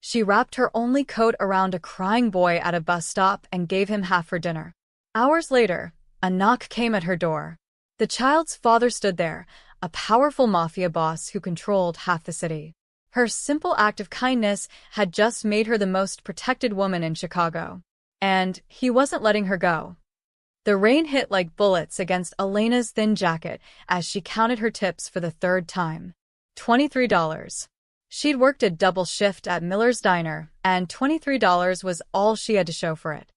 She wrapped her only coat around a crying boy at a bus stop and gave him half her dinner. Hours later, a knock came at her door. The child's father stood there, a powerful mafia boss who controlled half the city. Her simple act of kindness had just made her the most protected woman in Chicago. And he wasn't letting her go. The rain hit like bullets against Elena's thin jacket as she counted her tips for the third time. $23. She'd worked a double shift at Miller's Diner, and $23 was all she had to show for it.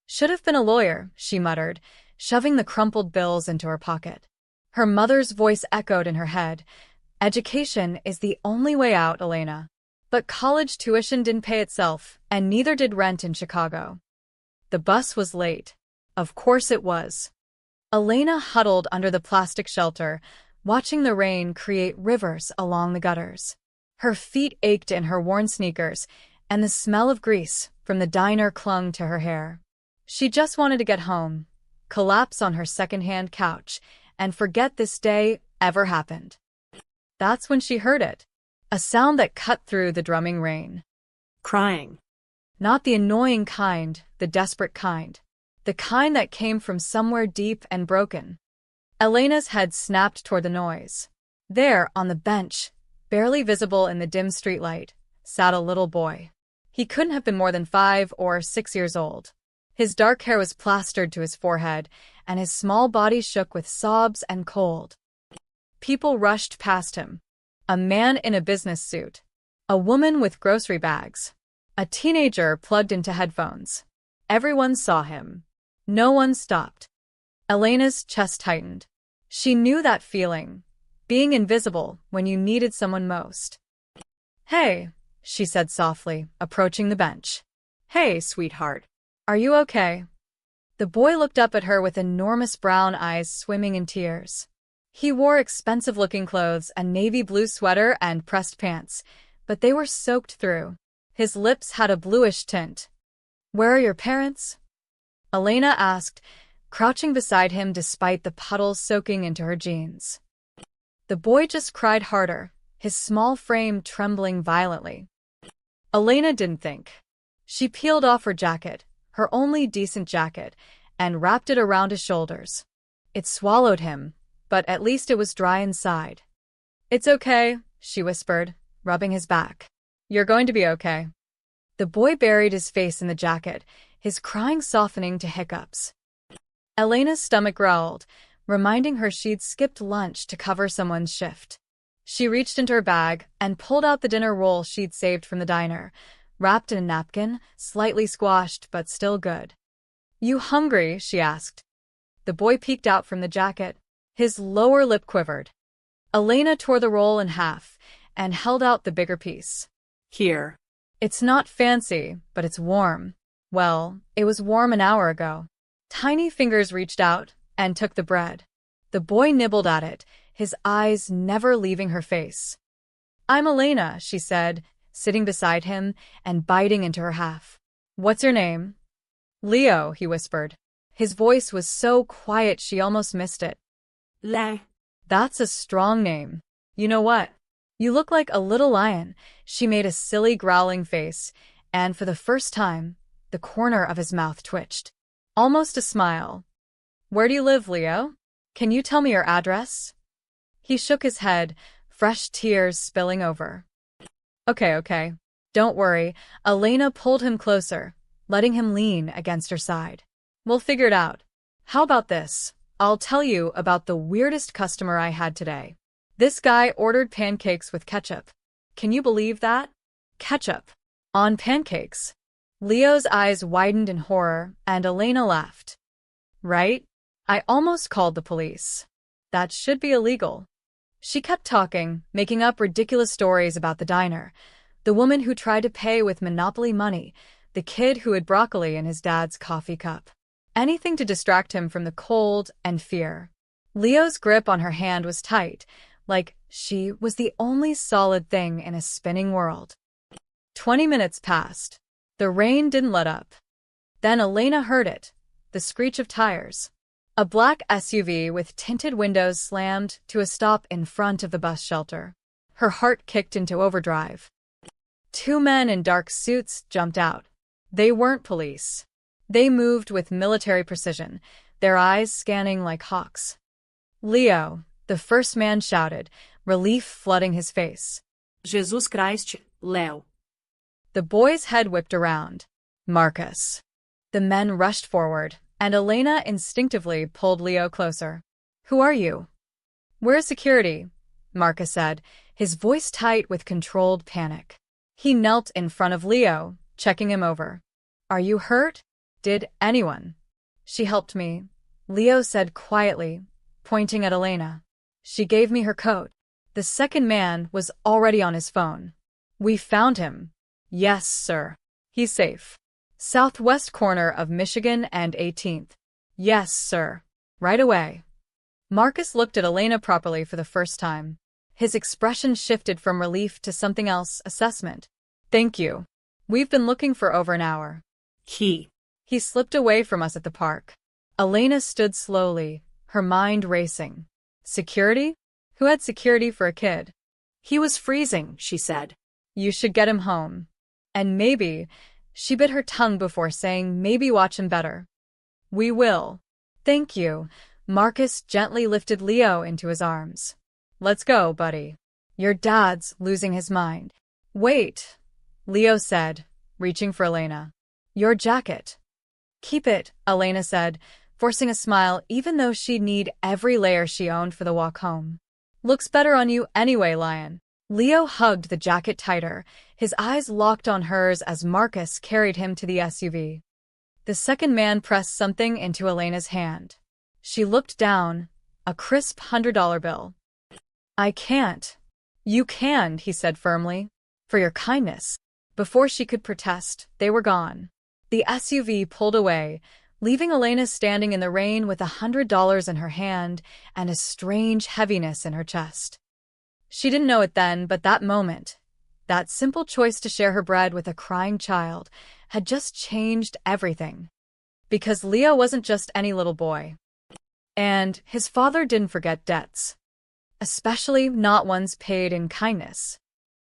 Should have been a lawyer, she muttered, shoving the crumpled bills into her pocket. Her mother's voice echoed in her head. Education is the only way out, Elena. But college tuition didn't pay itself, and neither did rent in Chicago. The bus was late. Of course it was. Elena huddled under the plastic shelter, watching the rain create rivers along the gutters. Her feet ached in her worn sneakers, and the smell of grease from the diner clung to her hair. She just wanted to get home, collapse on her second-hand couch, and forget this day ever happened. That's when she heard it, a sound that cut through the drumming rain. Crying. Not the annoying kind, the desperate kind. The kind that came from somewhere deep and broken. Elena's head snapped toward the noise. There, on the bench, barely visible in the dim streetlight, sat a little boy. He couldn't have been more than 5 or 6 years old. His dark hair was plastered to his forehead, and his small body shook with sobs and cold. People rushed past him. A man in a business suit. A woman with grocery bags. A teenager plugged into headphones. Everyone saw him. No one stopped. Elena's chest tightened. She knew that feeling, being invisible when you needed someone most. "Hey," she said softly, approaching the bench. "Hey, sweetheart. Are you okay?" The boy looked up at her with enormous brown eyes swimming in tears. He wore expensive-looking clothes, a navy blue sweater and pressed pants, but they were soaked through. His lips had a bluish tint. "Where are your parents?" Elena asked, crouching beside him despite the puddles soaking into her jeans. The boy just cried harder, his small frame trembling violently. Elena didn't think. She peeled off her jacket, her only decent jacket, and wrapped it around his shoulders. It swallowed him, but at least it was dry inside. "It's okay," she whispered, rubbing his back. "You're going to be okay." The boy buried his face in the jacket, his crying softening to hiccups. Elena's stomach growled, reminding her she'd skipped lunch to cover someone's shift. She reached into her bag and pulled out the dinner roll she'd saved from the diner, wrapped in a napkin, slightly squashed but still good. "You hungry?" she asked. The boy peeked out from the jacket. His lower lip quivered. Elena tore the roll in half and held out the bigger piece. "Here." "It's not fancy, but it's warm." Well, it was warm an hour ago. Tiny fingers reached out and took the bread. The boy nibbled at it, his eyes never leaving her face. "I'm Elena," she said, sitting beside him and biting into her half. "What's your name?" "Leo," he whispered. His voice was so quiet she almost missed it. "Le." "That's a strong name. You know what? You look like a little lion." She made a silly growling face, and for the first time, the corner of his mouth twitched. Almost a smile. "Where do you live, Leo? Can you tell me your address?" He shook his head, fresh tears spilling over. Okay. Don't worry." Elena pulled him closer, letting him lean against her side. "We'll figure it out. How about this? I'll tell you about the weirdest customer I had today. This guy ordered pancakes with ketchup. Can you believe that? Ketchup on pancakes." Leo's eyes widened in horror, and Elena laughed. "Right? I almost called the police. That should be illegal." She kept talking, making up ridiculous stories about the diner, the woman who tried to pay with Monopoly money, the kid who had broccoli in his dad's coffee cup. Anything to distract him from the cold and fear. Leo's grip on her hand was tight, like she was the only solid thing in a spinning world. 20 minutes passed. The rain didn't let up. Then Elena heard it, the screech of tires. A black SUV with tinted windows slammed to a stop in front of the bus shelter. Her heart kicked into overdrive. Two men in dark suits jumped out. They weren't police. They moved with military precision, their eyes scanning like hawks. "Leo," the first man shouted, relief flooding his face. Jesus Christ, Leo. The boy's head whipped around. "Marcus." The men rushed forward, and Elena instinctively pulled Leo closer. "Who are you?" "Where's security?" Marcus said, his voice tight with controlled panic. He knelt in front of Leo, checking him over. "Are you hurt? Did anyone?" "She helped me," Leo said quietly, pointing at Elena. "She gave me her coat." The second man was already on his phone. "We found him." "Yes, sir. He's safe. Southwest corner of Michigan and 18th. "Yes, sir. Right away." Marcus looked at Elena properly for the first time. His expression shifted from relief to something else, assessment. "Thank you. We've been looking for over an hour." He slipped away from us at the park." Elena stood slowly, her mind racing. Security? Who had security for a kid? He was freezing, she said. "You should get him home. And maybe," she bit her tongue before saying, "maybe watch him better." "We will." "Thank you." Marcus gently lifted Leo into his arms. "Let's go, buddy. Your dad's losing his mind." "Wait," Leo said, reaching for Elena. "Your jacket." "Keep it," Elena said, forcing a smile even though she'd need every layer she owned for the walk home. "Looks better on you anyway, Lion." Leo hugged the jacket tighter, his eyes locked on hers as Marcus carried him to the SUV. The second man pressed something into Elena's hand. She looked down, a crisp $100 bill. "I can't." "You can," he said firmly. "For your kindness." Before she could protest, they were gone. The SUV pulled away, leaving Elena standing in the rain with $100 in her hand and a strange heaviness in her chest. She didn't know it then, but that moment, that simple choice to share her bread with a crying child, had just changed everything. Because Leo wasn't just any little boy. And his father didn't forget debts. Especially not ones paid in kindness.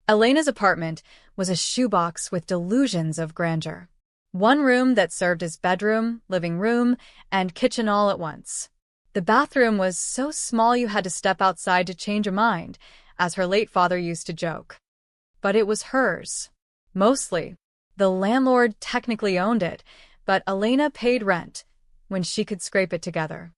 Elena's apartment was a shoebox with delusions of grandeur. One room that served as bedroom, living room, and kitchen all at once. The bathroom was so small you had to step outside to change your mind, as her late father used to joke. But it was hers. Mostly. The landlord technically owned it, but Elena paid rent when she could scrape it together.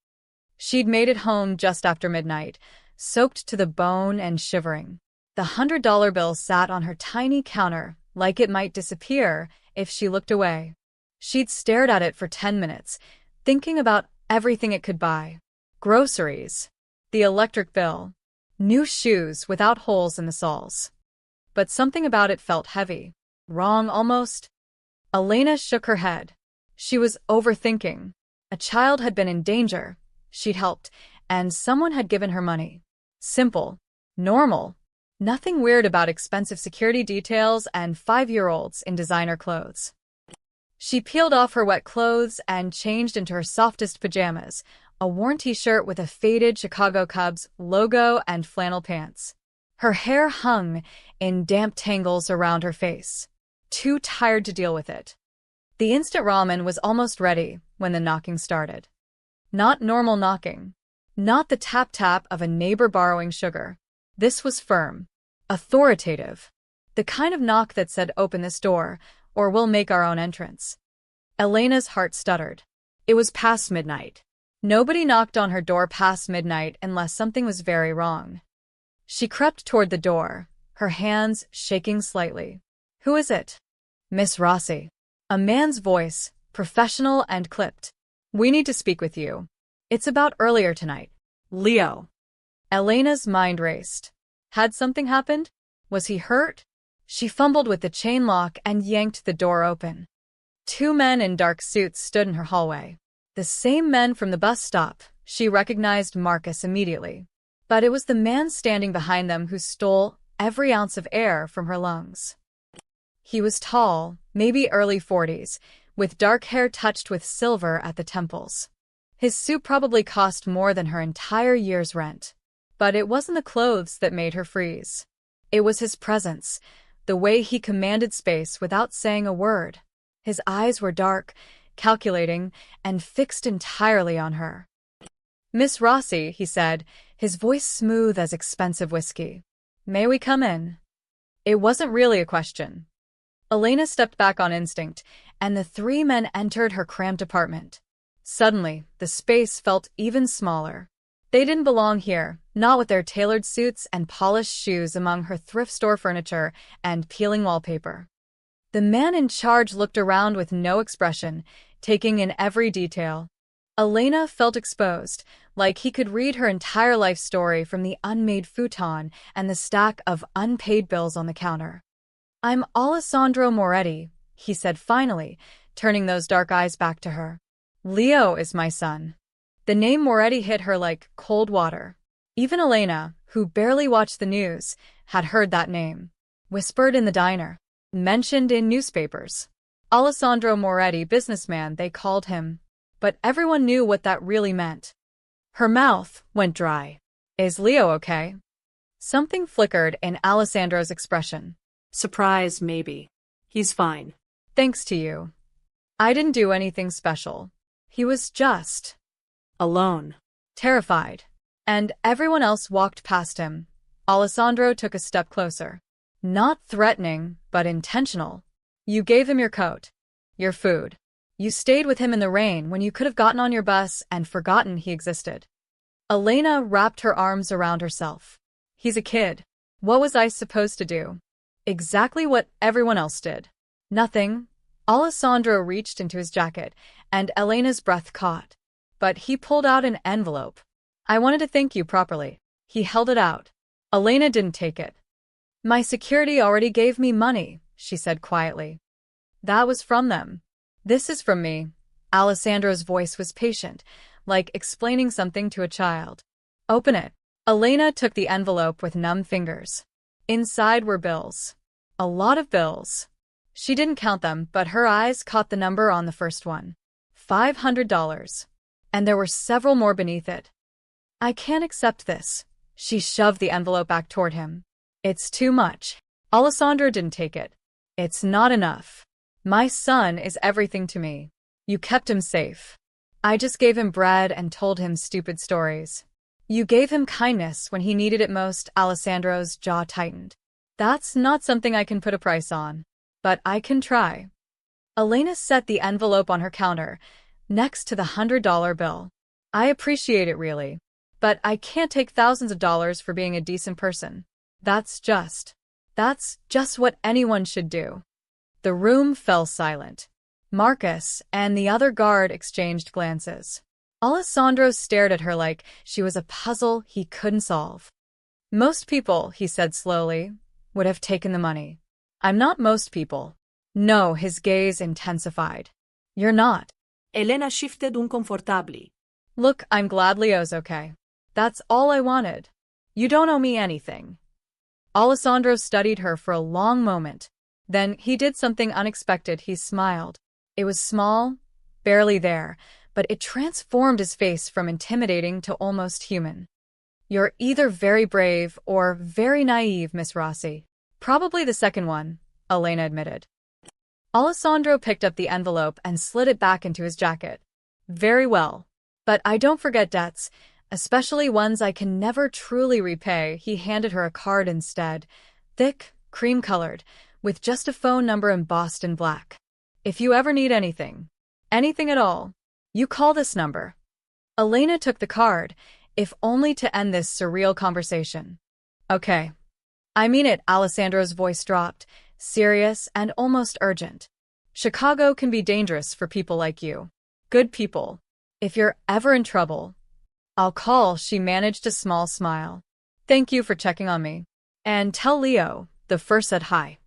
She'd made it home just after midnight, soaked to the bone and shivering. The $100 bill sat on her tiny counter like it might disappear if she looked away. She'd stared at it for 10 minutes, thinking about everything it could buy. Groceries, the electric bill, new shoes without holes in the soles. But something about it felt heavy. Wrong almost. Elena shook her head. She was overthinking. A child had been in danger. She'd helped, and someone had given her money. Simple. Normal. Nothing weird about expensive security details and 5-year-olds in designer clothes. She peeled off her wet clothes and changed into her softest pajamas, a worn t-shirt with a faded Chicago Cubs logo and flannel pants. Her hair hung in damp tangles around her face. Too tired to deal with it. The instant ramen was almost ready when the knocking started. Not normal knocking. Not the tap-tap of a neighbor borrowing sugar. This was firm. Authoritative. The kind of knock that said, "Open this door, or we'll make our own entrance." Elena's heart stuttered. It was past midnight. Nobody knocked on her door past midnight unless something was very wrong. She crept toward the door, her hands shaking slightly. "Who is it?" "Miss Rossi." A man's voice, professional and clipped. "We need to speak with you. It's about earlier tonight." Leo. Elena's mind raced. Had something happened? Was he hurt? She fumbled with the chain lock and yanked the door open. Two men in dark suits stood in her hallway. The same men from the bus stop. She recognized Marcus immediately. But it was the man standing behind them who stole every ounce of air from her lungs. He was tall, maybe early 40s, with dark hair touched with silver at the temples. His suit probably cost more than her entire year's rent. But it wasn't the clothes that made her freeze. It was his presence, the way he commanded space without saying a word. His eyes were dark, calculating, and fixed entirely on her. "Miss Rossi," he said, his voice smooth as expensive whiskey. "May we come in?" It wasn't really a question. Elena stepped back on instinct, and the three men entered her cramped apartment. Suddenly, the space felt even smaller. They didn't belong here, not with their tailored suits and polished shoes among her thrift store furniture and peeling wallpaper. The man in charge looked around with no expression, taking in every detail. Elena felt exposed, like he could read her entire life story from the unmade futon and the stack of unpaid bills on the counter. "I'm Alessandro Moretti," he said finally, turning those dark eyes back to her. "Leo is my son." The name Moretti hit her like cold water. Even Elena, who barely watched the news, had heard that name. Whispered in the diner. Mentioned in newspapers. Alessandro Moretti, businessman, they called him. But everyone knew what that really meant. Her mouth went dry. "Is Leo okay?" Something flickered in Alessandro's expression. Surprise, maybe. He's fine. "Thanks to you. I didn't do anything special. He was just Alone. terrified." And everyone else walked past him. Alessandro took a step closer. Not threatening, but intentional. "You gave him your coat. Your food. You stayed with him in the rain when you could have gotten on your bus and forgotten he existed." Elena wrapped her arms around herself. "He's a kid. What was I supposed to do?" "Exactly what everyone else did." "Nothing." Alessandro reached into his jacket, and Elena's breath caught. But he pulled out an envelope. "I wanted to thank you properly." He held it out. Elena didn't take it. "My security already gave me money," she said quietly. "That was from them. This is from me." Alessandro's voice was patient, like explaining something to a child. "Open it." Elena took the envelope with numb fingers. Inside were bills. A lot of bills. She didn't count them, but her eyes caught the number on the first one. $500. And there were several more beneath it. "I can't accept this." She shoved the envelope back toward him. "It's too much." Alessandro didn't take it. "It's not enough. My son is everything to me. You kept him safe. I just gave him bread and told him stupid stories. You gave him kindness when he needed it most." Alessandro's jaw tightened. "That's not something I can put a price on. But I can try." Elena set the envelope on her counter, next to the $100 bill. "I appreciate it really. But I can't take thousands of dollars for being a decent person. That's just what anyone should do." The room fell silent. Marcus and the other guard exchanged glances. Alessandro stared at her like she was a puzzle he couldn't solve. "Most people," he said slowly, "would have taken the money. I'm not most people." "No," his gaze intensified. "You're not." Elena shifted uncomfortably. "Look, I'm glad Leo's okay. That's all I wanted. You don't owe me anything." Alessandro studied her for a long moment. Then he did something unexpected. He smiled. It was small, barely there, but it transformed his face from intimidating to almost human. "You're either very brave or very naive, Miss Rossi." "Probably the second one," Elena admitted. Alessandro picked up the envelope and slid it back into his jacket. "Very well. But I don't forget debts, especially ones I can never truly repay." He handed her a card instead, thick, cream-colored, with just a phone number embossed in black. "If you ever need anything at all, you call this number." Elena took the card, if only to end this surreal conversation. "Okay. I mean it." Alessandro's voice dropped, serious and almost urgent. "Chicago can be dangerous for people like you. Good people. If you're ever in trouble, I'll call." She managed a small smile. "Thank you for checking on me. And tell Leo the first said hi."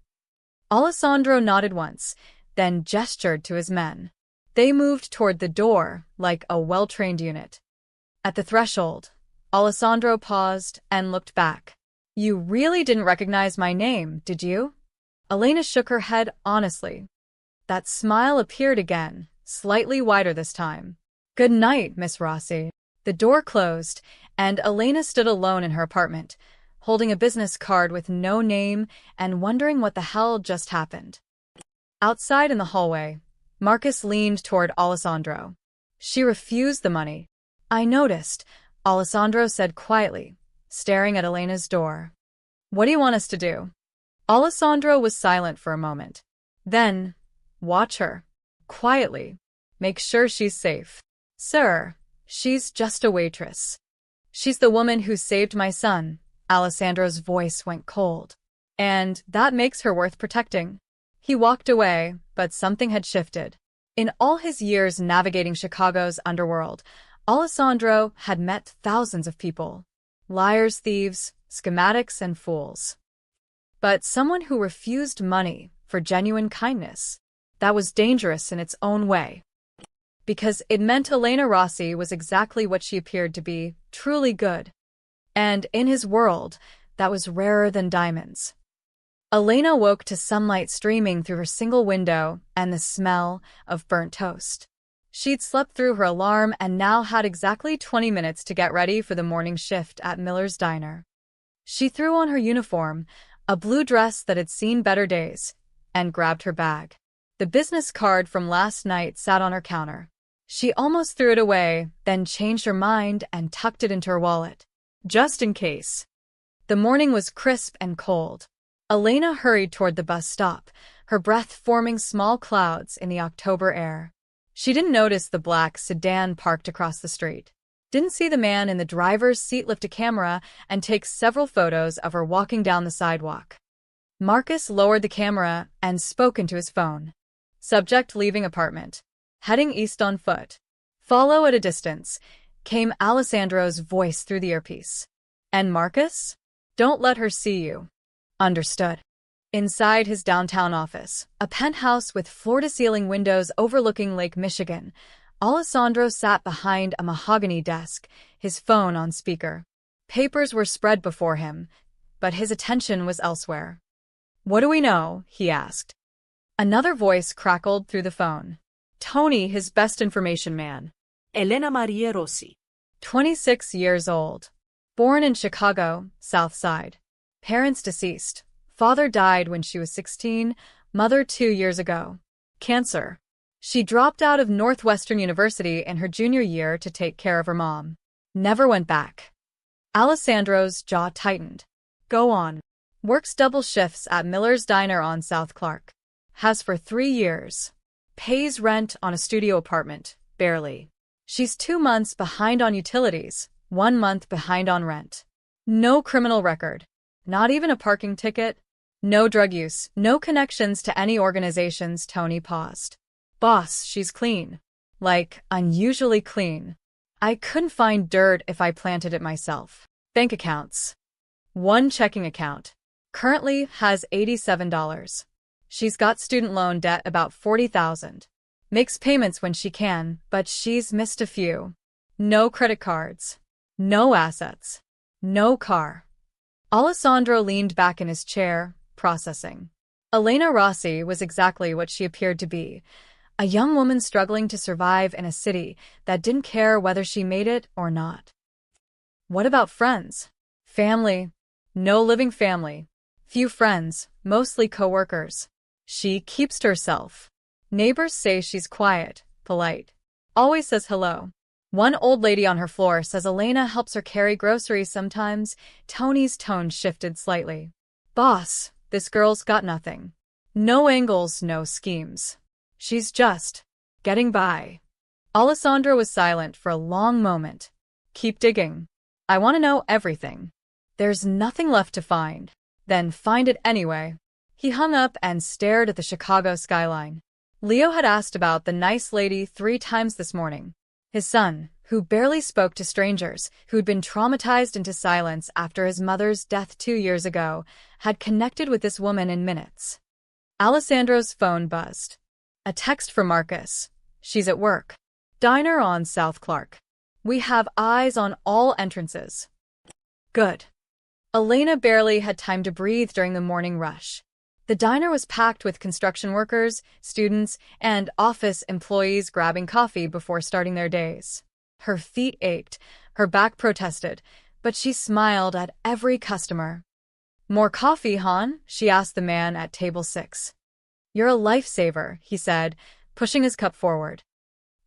Alessandro nodded once, then gestured to his men. They moved toward the door like a well-trained unit. At the threshold, Alessandro paused and looked back. "You really didn't recognize my name, did you?" Elena shook her head honestly. That smile appeared again, slightly wider this time. "Good night, Miss Rossi." The door closed, and Elena stood alone in her apartment, holding a business card with no name and wondering what the hell just happened. Outside in the hallway, Marcus leaned toward Alessandro. She refused the money. I noticed, Alessandro said quietly, staring at Elena's door. What do you want us to do? Alessandro was silent for a moment. Then, watch her. Quietly. Make sure she's safe. Sir, she's just a waitress. She's the woman who saved my son. Alessandro's voice went cold. And that makes her worth protecting. He walked away, but something had shifted. In all his years navigating Chicago's underworld, Alessandro had met thousands of people. Liars, thieves, schematics, and fools. But someone who refused money for genuine kindness, that was dangerous in its own way. Because it meant Elena Rossi was exactly what she appeared to be, truly good. And in his world, that was rarer than diamonds. Elena woke to sunlight streaming through her single window and the smell of burnt toast. She'd slept through her alarm and now had exactly 20 minutes to get ready for the morning shift at Miller's Diner. She threw on her uniform, a blue dress that had seen better days, and grabbed her bag. The business card from last night sat on her counter. She almost threw it away, then changed her mind and tucked it into her wallet. Just in case. The morning was crisp and cold. Elena hurried toward the bus stop, her breath forming small clouds in the October air. She didn't notice the black sedan parked across the street. Didn't see the man in the driver's seat lift a camera and take several photos of her walking down the sidewalk. Marcus lowered the camera and spoke into his phone. Subject leaving apartment. Heading east on foot. Follow at a distance, came Alessandro's voice through the earpiece. And Marcus? Don't let her see you. Understood. Inside his downtown office, a penthouse with floor-to-ceiling windows overlooking Lake Michigan, Alessandro sat behind a mahogany desk, his phone on speaker. Papers were spread before him, but his attention was elsewhere. What do we know? He asked. Another voice crackled through the phone. Tony, his best information man. Elena Maria Rossi. 26 years old. Born in Chicago, South Side. Parents deceased. Father died when she was 16, mother 2 years ago. Cancer. She dropped out of Northwestern University in her junior year to take care of her mom. Never went back. Alessandro's jaw tightened. Go on. Works double shifts at Miller's Diner on South Clark. Has for 3 years. Pays rent on a studio apartment, barely. She's 2 months behind on utilities, 1 month behind on rent. No criminal record. Not even a parking ticket. No drug use, no connections to any organizations. Tony paused. Boss, she's clean. Like, unusually clean. I couldn't find dirt if I planted it myself. Bank accounts. 1 checking account. Currently has $87. She's got student loan debt about $40,000. Makes payments when she can, but she's missed a few. No credit cards. No assets. No car. Alessandro leaned back in his chair, processing. Elena Rossi was exactly what she appeared to be, a young woman struggling to survive in a city that didn't care whether she made it or not. What about friends? Family? No living family. Few friends, mostly coworkers. She keeps to herself. Neighbors say she's quiet, polite. Always says hello. One old lady on her floor says Elena helps her carry groceries sometimes. Tony's tone shifted slightly. Boss, this girl's got nothing. No angles, no schemes. She's just getting by. Alessandro was silent for a long moment. Keep digging. I want to know everything. There's nothing left to find. Then find it anyway. He hung up and stared at the Chicago skyline. Leo had asked about the nice lady 3 times this morning. His son, who barely spoke to strangers, who'd been traumatized into silence after his mother's death 2 years ago, had connected with this woman in minutes. Alessandro's phone buzzed. A text from Marcus. She's at work. Diner on South Clark. We have eyes on all entrances. Good. Elena barely had time to breathe during the morning rush. The diner was packed with construction workers, students, and office employees grabbing coffee before starting their days. Her feet ached, her back protested, but she smiled at every customer. "More coffee, hon?" she asked the man at table 6. "You're a lifesaver," he said, pushing his cup forward.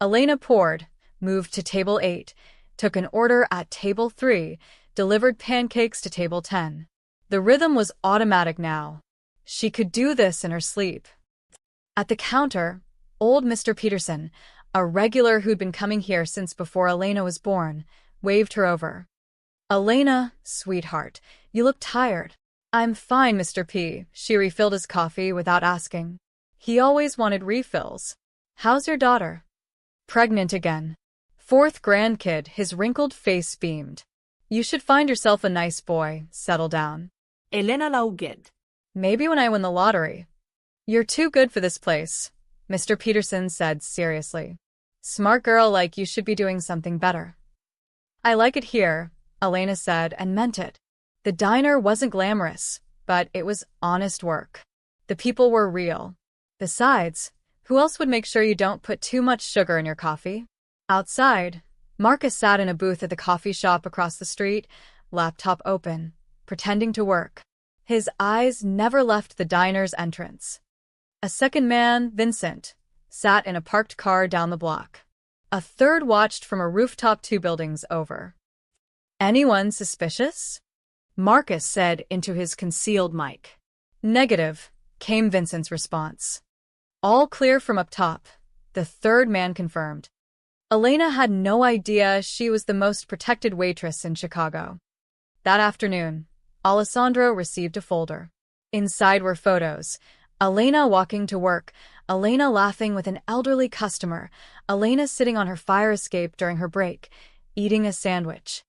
Elena poured, moved to table 8, took an order at table 3, delivered pancakes to table 10. The rhythm was automatic now. She could do this in her sleep. At the counter, old Mr. Peterson, a regular who'd been coming here since before Elena was born, waved her over. "Elena, sweetheart, you look tired." "I'm fine, Mr. P." She refilled his coffee without asking. He always wanted refills. "How's your daughter?" "Pregnant again. 4th grandkid." His wrinkled face beamed. "You should find yourself a nice boy. Settle down." Elena Lauged. "Maybe when I win the lottery." "You're too good for this place," Mr. Peterson said seriously. "Smart girl like you should be doing something better." "I like it here," Elena said, and meant it. The diner wasn't glamorous, but it was honest work. The people were real. Besides, who else would make sure you don't put too much sugar in your coffee? Outside, Marcus sat in a booth at the coffee shop across the street, laptop open, pretending to work. His eyes never left the diner's entrance. A second man, Vincent, sat in a parked car down the block. A third watched from a rooftop 2 buildings over. "Anyone suspicious?" Marcus said into his concealed mic. "Negative," came Vincent's response. "All clear from up top," the third man confirmed. Elena had no idea she was the most protected waitress in Chicago. That afternoon, Alessandro received a folder. Inside were photos. Elena walking to work, Elena laughing with an elderly customer, Elena sitting on her fire escape during her break, eating a sandwich.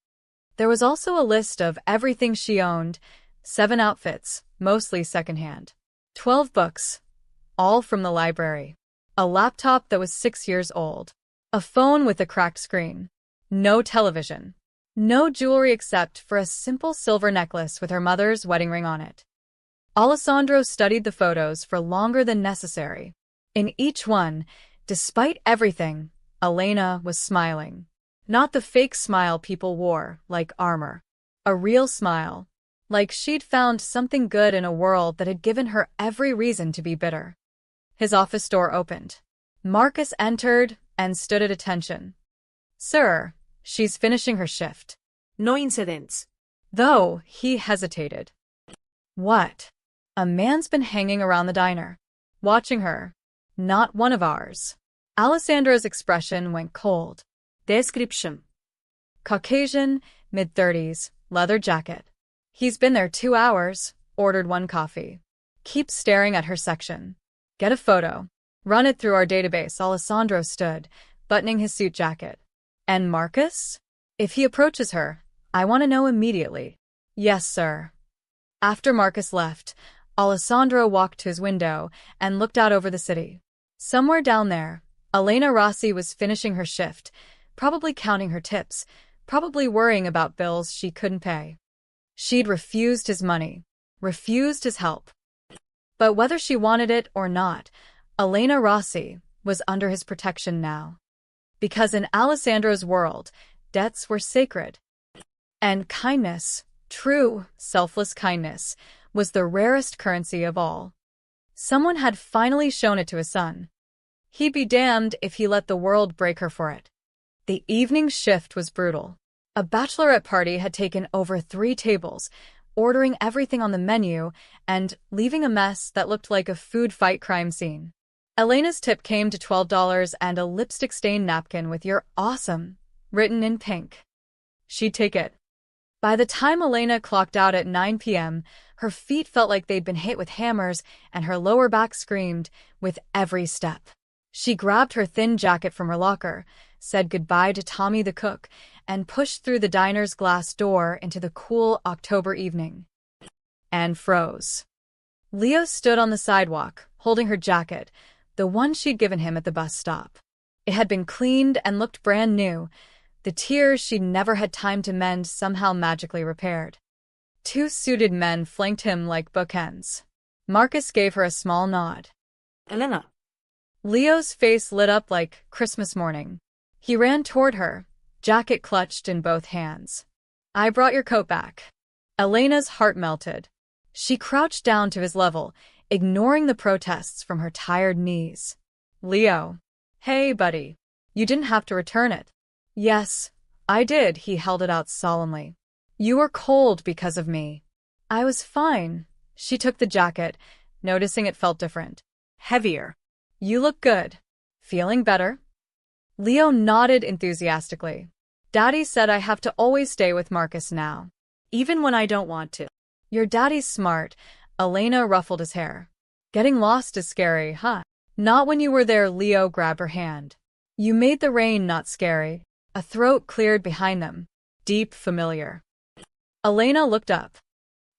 There was also a list of everything she owned, 7 outfits, mostly secondhand, 12 books, all from the library, a laptop that was 6 years old, a phone with a cracked screen, no television, no jewelry except for a simple silver necklace with her mother's wedding ring on it. Alessandro studied the photos for longer than necessary. In each one, despite everything, Elena was smiling. Not the fake smile people wore, like armor. A real smile. Like she'd found something good in a world that had given her every reason to be bitter. His office door opened. Marcus entered and stood at attention. "Sir, she's finishing her shift." No incidents. Though he hesitated. "What?" "A man's been hanging around the diner. Watching her. Not one of ours." Alessandro's expression went cold. Description. Caucasian, mid-30s, leather jacket. "He's been there 2 hours, ordered 1 coffee. Keep staring at her section. Get a photo. Run it through our database." Alessandro stood, buttoning his suit jacket. "And Marcus? If he approaches her, I want to know immediately." "Yes, sir." After Marcus left, Alessandro walked to his window and looked out over the city. Somewhere down there, Elena Rossi was finishing her shift, probably counting her tips, probably worrying about bills she couldn't pay. She'd refused his money, refused his help. But whether she wanted it or not, Elena Rossi was under his protection now. Because in Alessandro's world, debts were sacred. And kindness, true, selfless kindness, was the rarest currency of all. Someone had finally shown it to his son. He'd be damned if he let the world break her for it. The evening shift was brutal. A bachelorette party had taken over 3 tables, ordering everything on the menu and leaving a mess that looked like a food fight crime scene. Elena's tip came to $12 and a lipstick-stained napkin with "You're awesome" written in pink. She'd take it. By the time Elena clocked out at 9 p.m., her feet felt like they'd been hit with hammers and her lower back screamed with every step. She grabbed her thin jacket from her locker, said goodbye to Tommy the cook, and pushed through the diner's glass door into the cool October evening. And froze. Leo stood on the sidewalk, holding her jacket, the one she'd given him at the bus stop. It had been cleaned and looked brand new, the tears she'd never had time to mend somehow magically repaired. 2 suited men flanked him like bookends. Marcus gave her a small nod. Elena. Leo's face lit up like Christmas morning. He ran toward her, jacket clutched in both hands. I brought your coat back. Elena's heart melted. She crouched down to his level, ignoring the protests from her tired knees. Leo. Hey, buddy. You didn't have to return it. Yes, I did, he held it out solemnly. You were cold because of me. I was fine. She took the jacket, noticing it felt different. Heavier. You look good. Feeling better? Leo nodded enthusiastically. Daddy said I have to always stay with Marcus now. Even when I don't want to. Your daddy's smart. Elena ruffled his hair. Getting lost is scary, huh? Not when you were there. Leo grabbed her hand. You made the rain not scary. A throat cleared behind them. Deep, familiar. Elena looked up.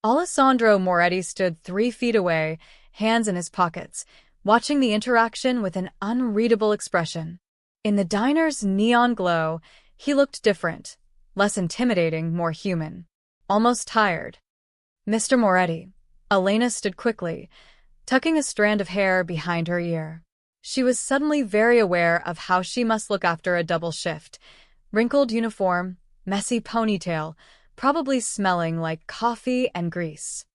Alessandro Moretti stood 3 feet away, hands in his pockets, watching the interaction with an unreadable expression. In the diner's neon glow, he looked different, less intimidating, more human. Almost tired. Mr. Moretti. Elena stood quickly, tucking a strand of hair behind her ear. She was suddenly very aware of how she must look after a double shift. Wrinkled uniform, messy ponytail, probably smelling like coffee and grease.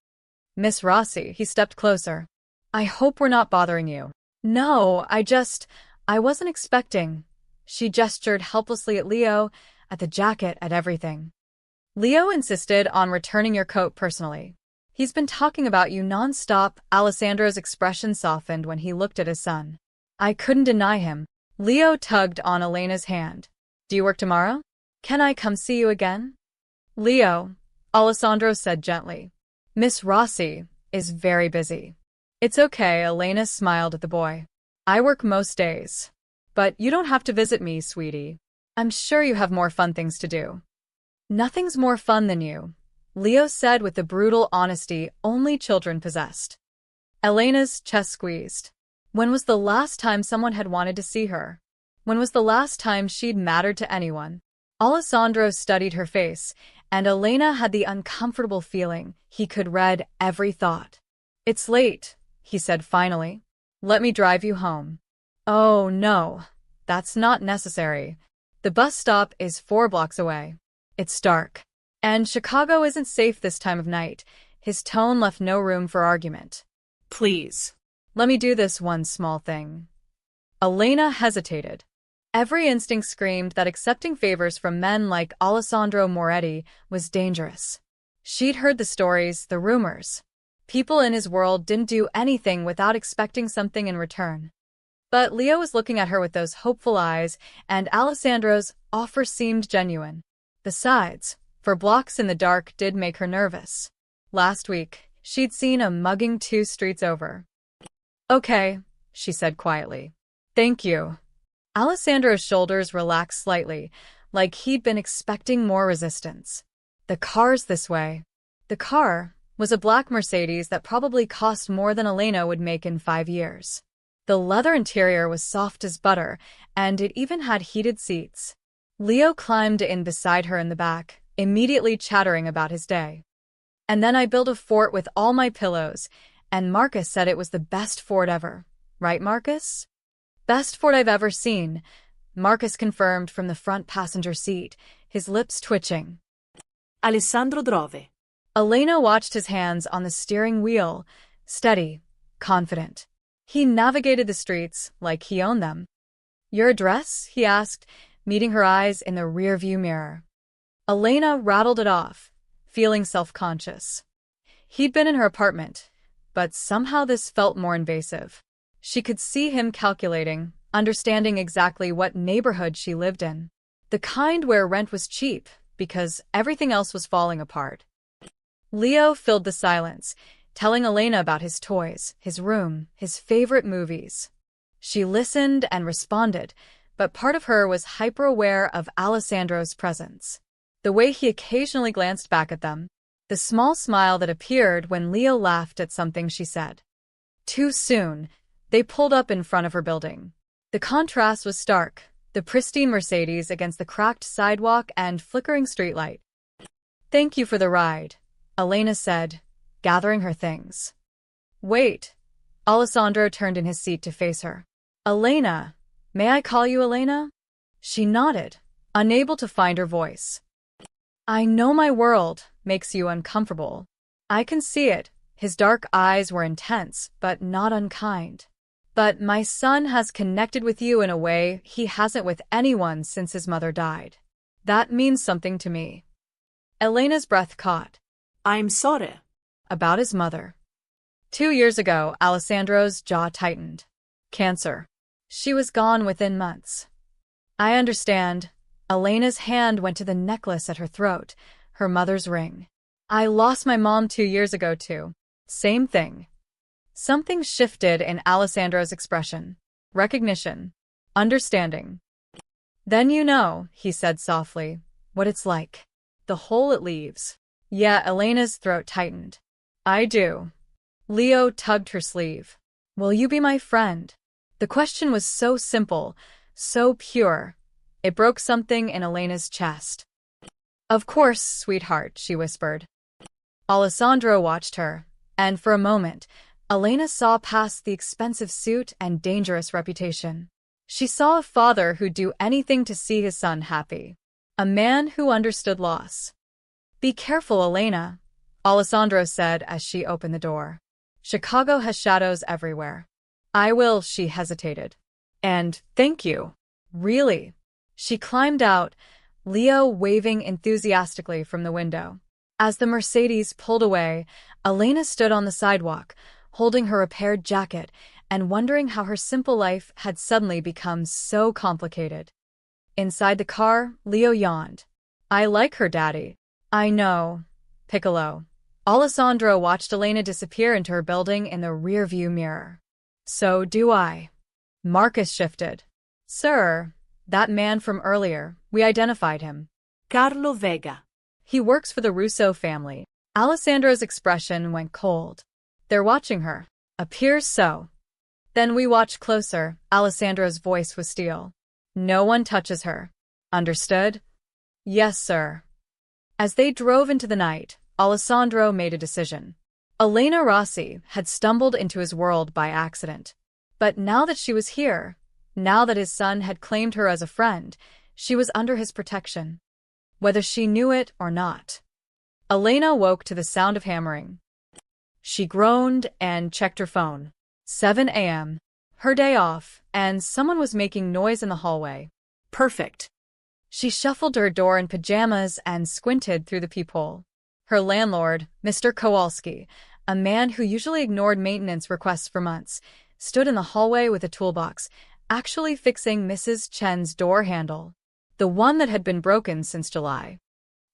Miss Rossi, he stepped closer. I hope we're not bothering you. No, I wasn't expecting. She gestured helplessly at Leo, at the jacket, at everything. Leo insisted on returning your coat personally. He's been talking about you nonstop. Alessandro's expression softened when he looked at his son. I couldn't deny him. Leo tugged on Elena's hand. Do you work tomorrow? Can I come see you again? Leo, Alessandro said gently. Miss Rossi is very busy. It's okay, Elena smiled at the boy. I work most days. But you don't have to visit me, sweetie. I'm sure you have more fun things to do. Nothing's more fun than you, Leo said with the brutal honesty only children possessed. Elena's chest squeezed. When was the last time someone had wanted to see her? When was the last time she'd mattered to anyone? Alessandro studied her face, and Elena had the uncomfortable feeling he could read every thought. It's late, he said finally. Let me drive you home. Oh, no, that's not necessary. The bus stop is 4 blocks away. It's dark. And Chicago isn't safe this time of night. His tone left no room for argument. Please. Let me do this one small thing. Elena hesitated. Every instinct screamed that accepting favors from men like Alessandro Moretti was dangerous. She'd heard the stories, the rumors. People in his world didn't do anything without expecting something in return. But Leo was looking at her with those hopeful eyes, and Alessandro's offer seemed genuine. Besides, 4 blocks in the dark did make her nervous. Last week, she'd seen a mugging 2 streets over. Okay, she said quietly. Thank you. Alessandro's shoulders relaxed slightly, like he'd been expecting more resistance. The car's this way. The car was a black Mercedes that probably cost more than Elena would make in 5 years. The leather interior was soft as butter, and it even had heated seats. Leo climbed in beside her in the back, immediately chattering about his day. And then I built a fort with all my pillows, and Marcus said it was the best fort ever. Right, Marcus? Best fort I've ever seen, Marcus confirmed from the front passenger seat, his lips twitching. Alessandro Drove. Elena watched his hands on the steering wheel, steady, confident. He navigated the streets like he owned them. Your address? He asked, meeting her eyes in the rearview mirror. Elena rattled it off, feeling self-conscious. He'd been in her apartment, but somehow this felt more invasive. She could see him calculating, understanding exactly what neighborhood she lived in. The kind where rent was cheap, because everything else was falling apart. Leo filled the silence, telling Elena about his toys, his room, his favorite movies. She listened and responded, but part of her was hyper-aware of Alessandro's presence. The way he occasionally glanced back at them, the small smile that appeared when Leo laughed at something she said. Too soon, they pulled up in front of her building. The contrast was stark, the pristine Mercedes against the cracked sidewalk and flickering streetlight. Thank you for the ride, Elena said, gathering her things. Wait. Alessandro turned in his seat to face her. Elena, may I call you Elena? She nodded, unable to find her voice. I know my world makes you uncomfortable. I can see it. His dark eyes were intense, but not unkind. But my son has connected with you in a way he hasn't with anyone since his mother died. That means something to me. Elena's breath caught. I'm sorry. About his mother. 2 years ago, Alessandro's jaw tightened. Cancer. She was gone within months. I understand. Elena's hand went to the necklace at her throat, her mother's ring. I lost my mom 2 years ago too. Same thing. Something shifted in Alessandro's expression. Recognition. Understanding. Then you know, he said softly, what it's like. The hole it leaves. Yeah, Elena's throat tightened. I do. Leo tugged her sleeve. Will you be my friend? The question was so simple, so pure. It broke something in Elena's chest. Of course, sweetheart, she whispered. Alessandro watched her, and for a moment, Elena saw past the expensive suit and dangerous reputation. She saw a father who'd do anything to see his son happy. A man who understood loss. Be careful, Elena, Alessandro said as she opened the door. Chicago has shadows everywhere. I will, she hesitated. And thank you. Really. She climbed out, Leo waving enthusiastically from the window. As the Mercedes pulled away, Elena stood on the sidewalk, holding her repaired jacket and wondering how her simple life had suddenly become so complicated. Inside the car, Leo yawned. I like her, Daddy. I know. Piccolo. Alessandro watched Elena disappear into her building in the rearview mirror. So do I. Marcus shifted. Sir, that man from earlier, we identified him. Carlo Vega. He works for the Russo family. Alessandro's expression went cold. They're watching her. Appears so. Then we watched closer. Alessandro's voice was steel. No one touches her. Understood? Yes, sir. As they drove into the night, Alessandro made a decision. Elena Rossi had stumbled into his world by accident. But now that she was here, now that his son had claimed her as a friend, she was under his protection. Whether she knew it or not. Elena woke to the sound of hammering. She groaned and checked her phone. 7 a.m. Her day off, and someone was making noise in the hallway. Perfect. She shuffled to her door in pajamas and squinted through the peephole. Her landlord, Mr. Kowalski, a man who usually ignored maintenance requests for months, stood in the hallway with a toolbox, actually fixing Mrs. Chen's door handle, the one that had been broken since July.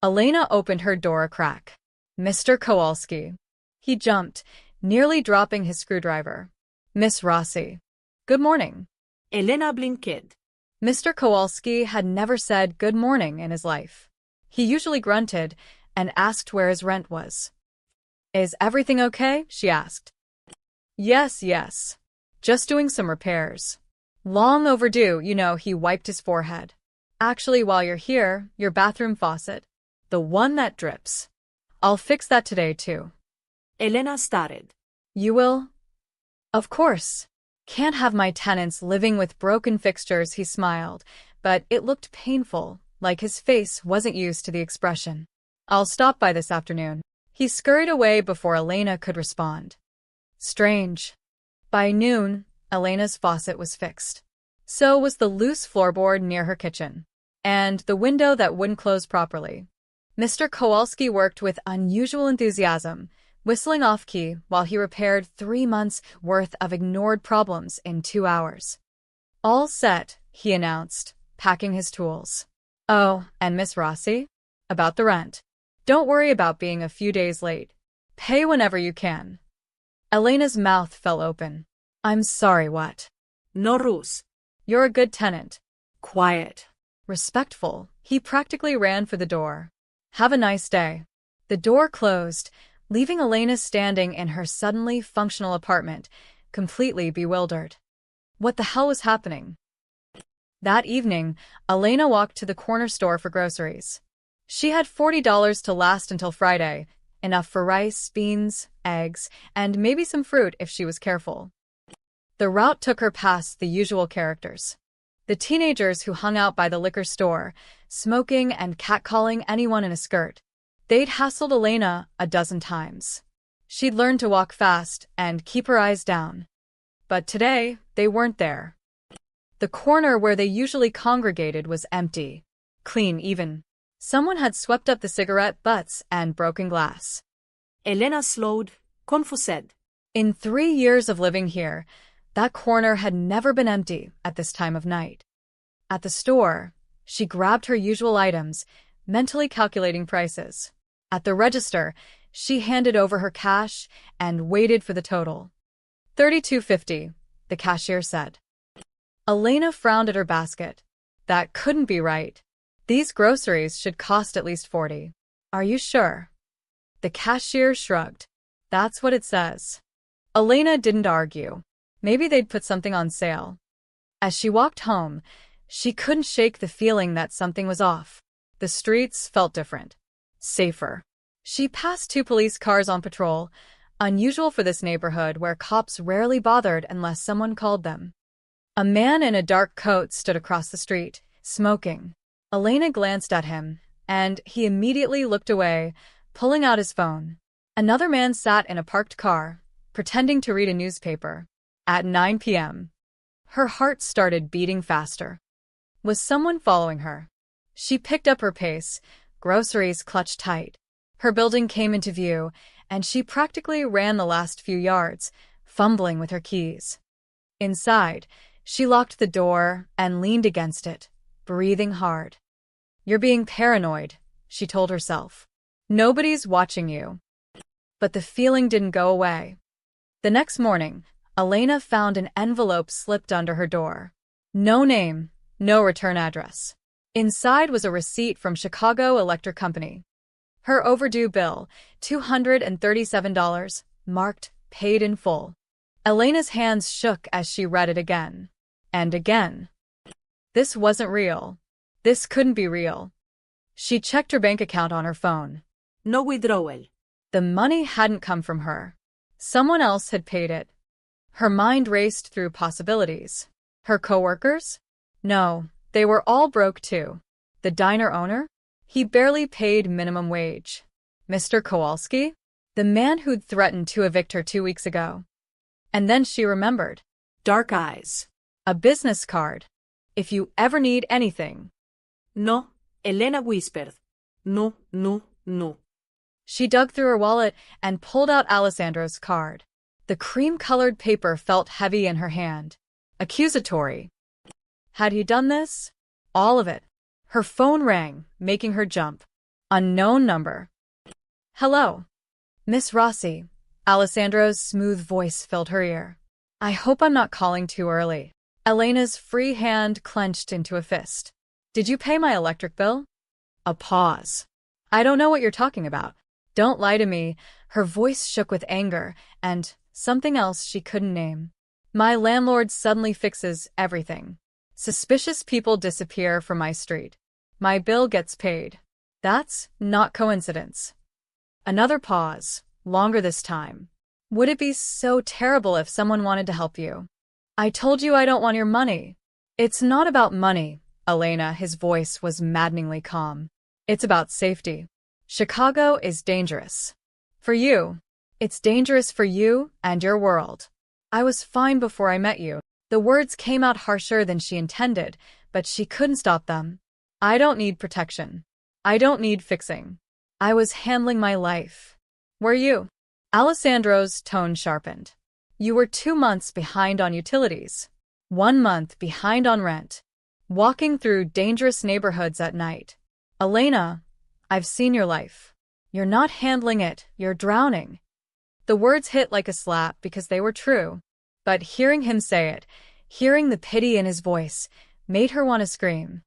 Elena opened her door a crack. Mr. Kowalski. He jumped, nearly dropping his screwdriver. Miss Rossi. Good morning. Elena Blinkid. Mr. Kowalski had never said good morning in his life. He usually grunted and asked where his rent was. Is everything okay? She asked. Yes. Just doing some repairs. Long overdue, you know, he wiped his forehead. Actually, while you're here, your bathroom faucet. The one that drips. I'll fix that today, too. Elena started. You will? Of course. Can't have my tenants living with broken fixtures, he smiled, but it looked painful, like his face wasn't used to the expression. I'll stop by this afternoon. He scurried away before Elena could respond. Strange. By noon, Elena's faucet was fixed. So was the loose floorboard near her kitchen. And the window that wouldn't close properly. Mr. Kowalski worked with unusual enthusiasm, whistling off-key while he repaired 3 months' worth of ignored problems in 2 hours. All set, he announced, packing his tools. Oh, and Miss Rossi? About the rent. Don't worry about being a few days late. Pay whenever you can. Elena's mouth fell open. I'm sorry, what? No ruse. You're a good tenant. Quiet. Respectful. He practically ran for the door. Have a nice day. The door closed, leaving Elena standing in her suddenly functional apartment, completely bewildered. What the hell was happening? That evening, Elena walked to the corner store for groceries. She had $40 to last until Friday, enough for rice, beans, eggs, and maybe some fruit if she was careful. The route took her past the usual characters. The teenagers who hung out by the liquor store, smoking and catcalling anyone in a skirt. They'd hassled Elena a dozen times. She'd learned to walk fast and keep her eyes down. But today, they weren't there. The corner where they usually congregated was empty. Clean even. Someone had swept up the cigarette butts and broken glass. Elena slowed, confused. In 3 years of living here, that corner had never been empty at this time of night. At the store, she grabbed her usual items, mentally calculating prices. At the register, she handed over her cash and waited for the total. $32.50, the cashier said. Elena frowned at her basket. That couldn't be right. These groceries should cost at least $40. Are you sure? The cashier shrugged. That's what it says. Elena didn't argue. Maybe they'd put something on sale. As she walked home, she couldn't shake the feeling that something was off. The streets felt different. Safer. She passed 2 police cars on patrol, unusual for this neighborhood where cops rarely bothered unless someone called them. A man in a dark coat stood across the street, smoking. Elena glanced at him, and he immediately looked away, pulling out his phone. Another man sat in a parked car, pretending to read a newspaper. At 9 p.m., her heart started beating faster. Was someone following her? She picked up her pace, groceries clutched tight. Her building came into view, and she practically ran the last few yards, fumbling with her keys. Inside, she locked the door and leaned against it, breathing hard. You're being paranoid, she told herself. Nobody's watching you. But the feeling didn't go away. The next morning, Elena found an envelope slipped under her door. No name, no return address. Inside was a receipt from Chicago Electric Company. Her overdue bill, $237, marked paid in full. Elena's hands shook as she read it again. And again. This wasn't real. This couldn't be real. She checked her bank account on her phone. No withdrawal. The money hadn't come from her. Someone else had paid it. Her mind raced through possibilities. Her coworkers? No, they were all broke too. The diner owner? He barely paid minimum wage. Mr. Kowalski? The man who'd threatened to evict her 2 weeks ago. And then she remembered. Dark eyes. A business card. If you ever need anything. No, Elena whispered. No, no, no. She dug through her wallet and pulled out Alessandro's card. The cream-colored paper felt heavy in her hand. Accusatory. Had he done this? All of it. Her phone rang, making her jump. Unknown number. Hello. Miss Rossi. Alessandro's smooth voice filled her ear. I hope I'm not calling too early. Elena's free hand clenched into a fist. Did you pay my electric bill? A pause. I don't know what you're talking about. Don't lie to me. Her voice shook with anger and something else she couldn't name. My landlord suddenly fixes everything. Suspicious people disappear from my street. My bill gets paid. That's not coincidence. Another pause, longer this time. Would it be so terrible if someone wanted to help you? I told you I don't want your money. It's not about money, Elena, his voice was maddeningly calm. It's about safety. Chicago is dangerous. For you. It's dangerous for you and your world. I was fine before I met you. The words came out harsher than she intended, but she couldn't stop them. I don't need protection. I don't need fixing. I was handling my life. Were you? Alessandro's tone sharpened. You were 2 months behind on utilities. 1 month behind on rent. Walking through dangerous neighborhoods at night. Elena, I've seen your life. You're not handling it, you're drowning. The words hit like a slap because they were true. But hearing him say it, hearing the pity in his voice, made her want to scream.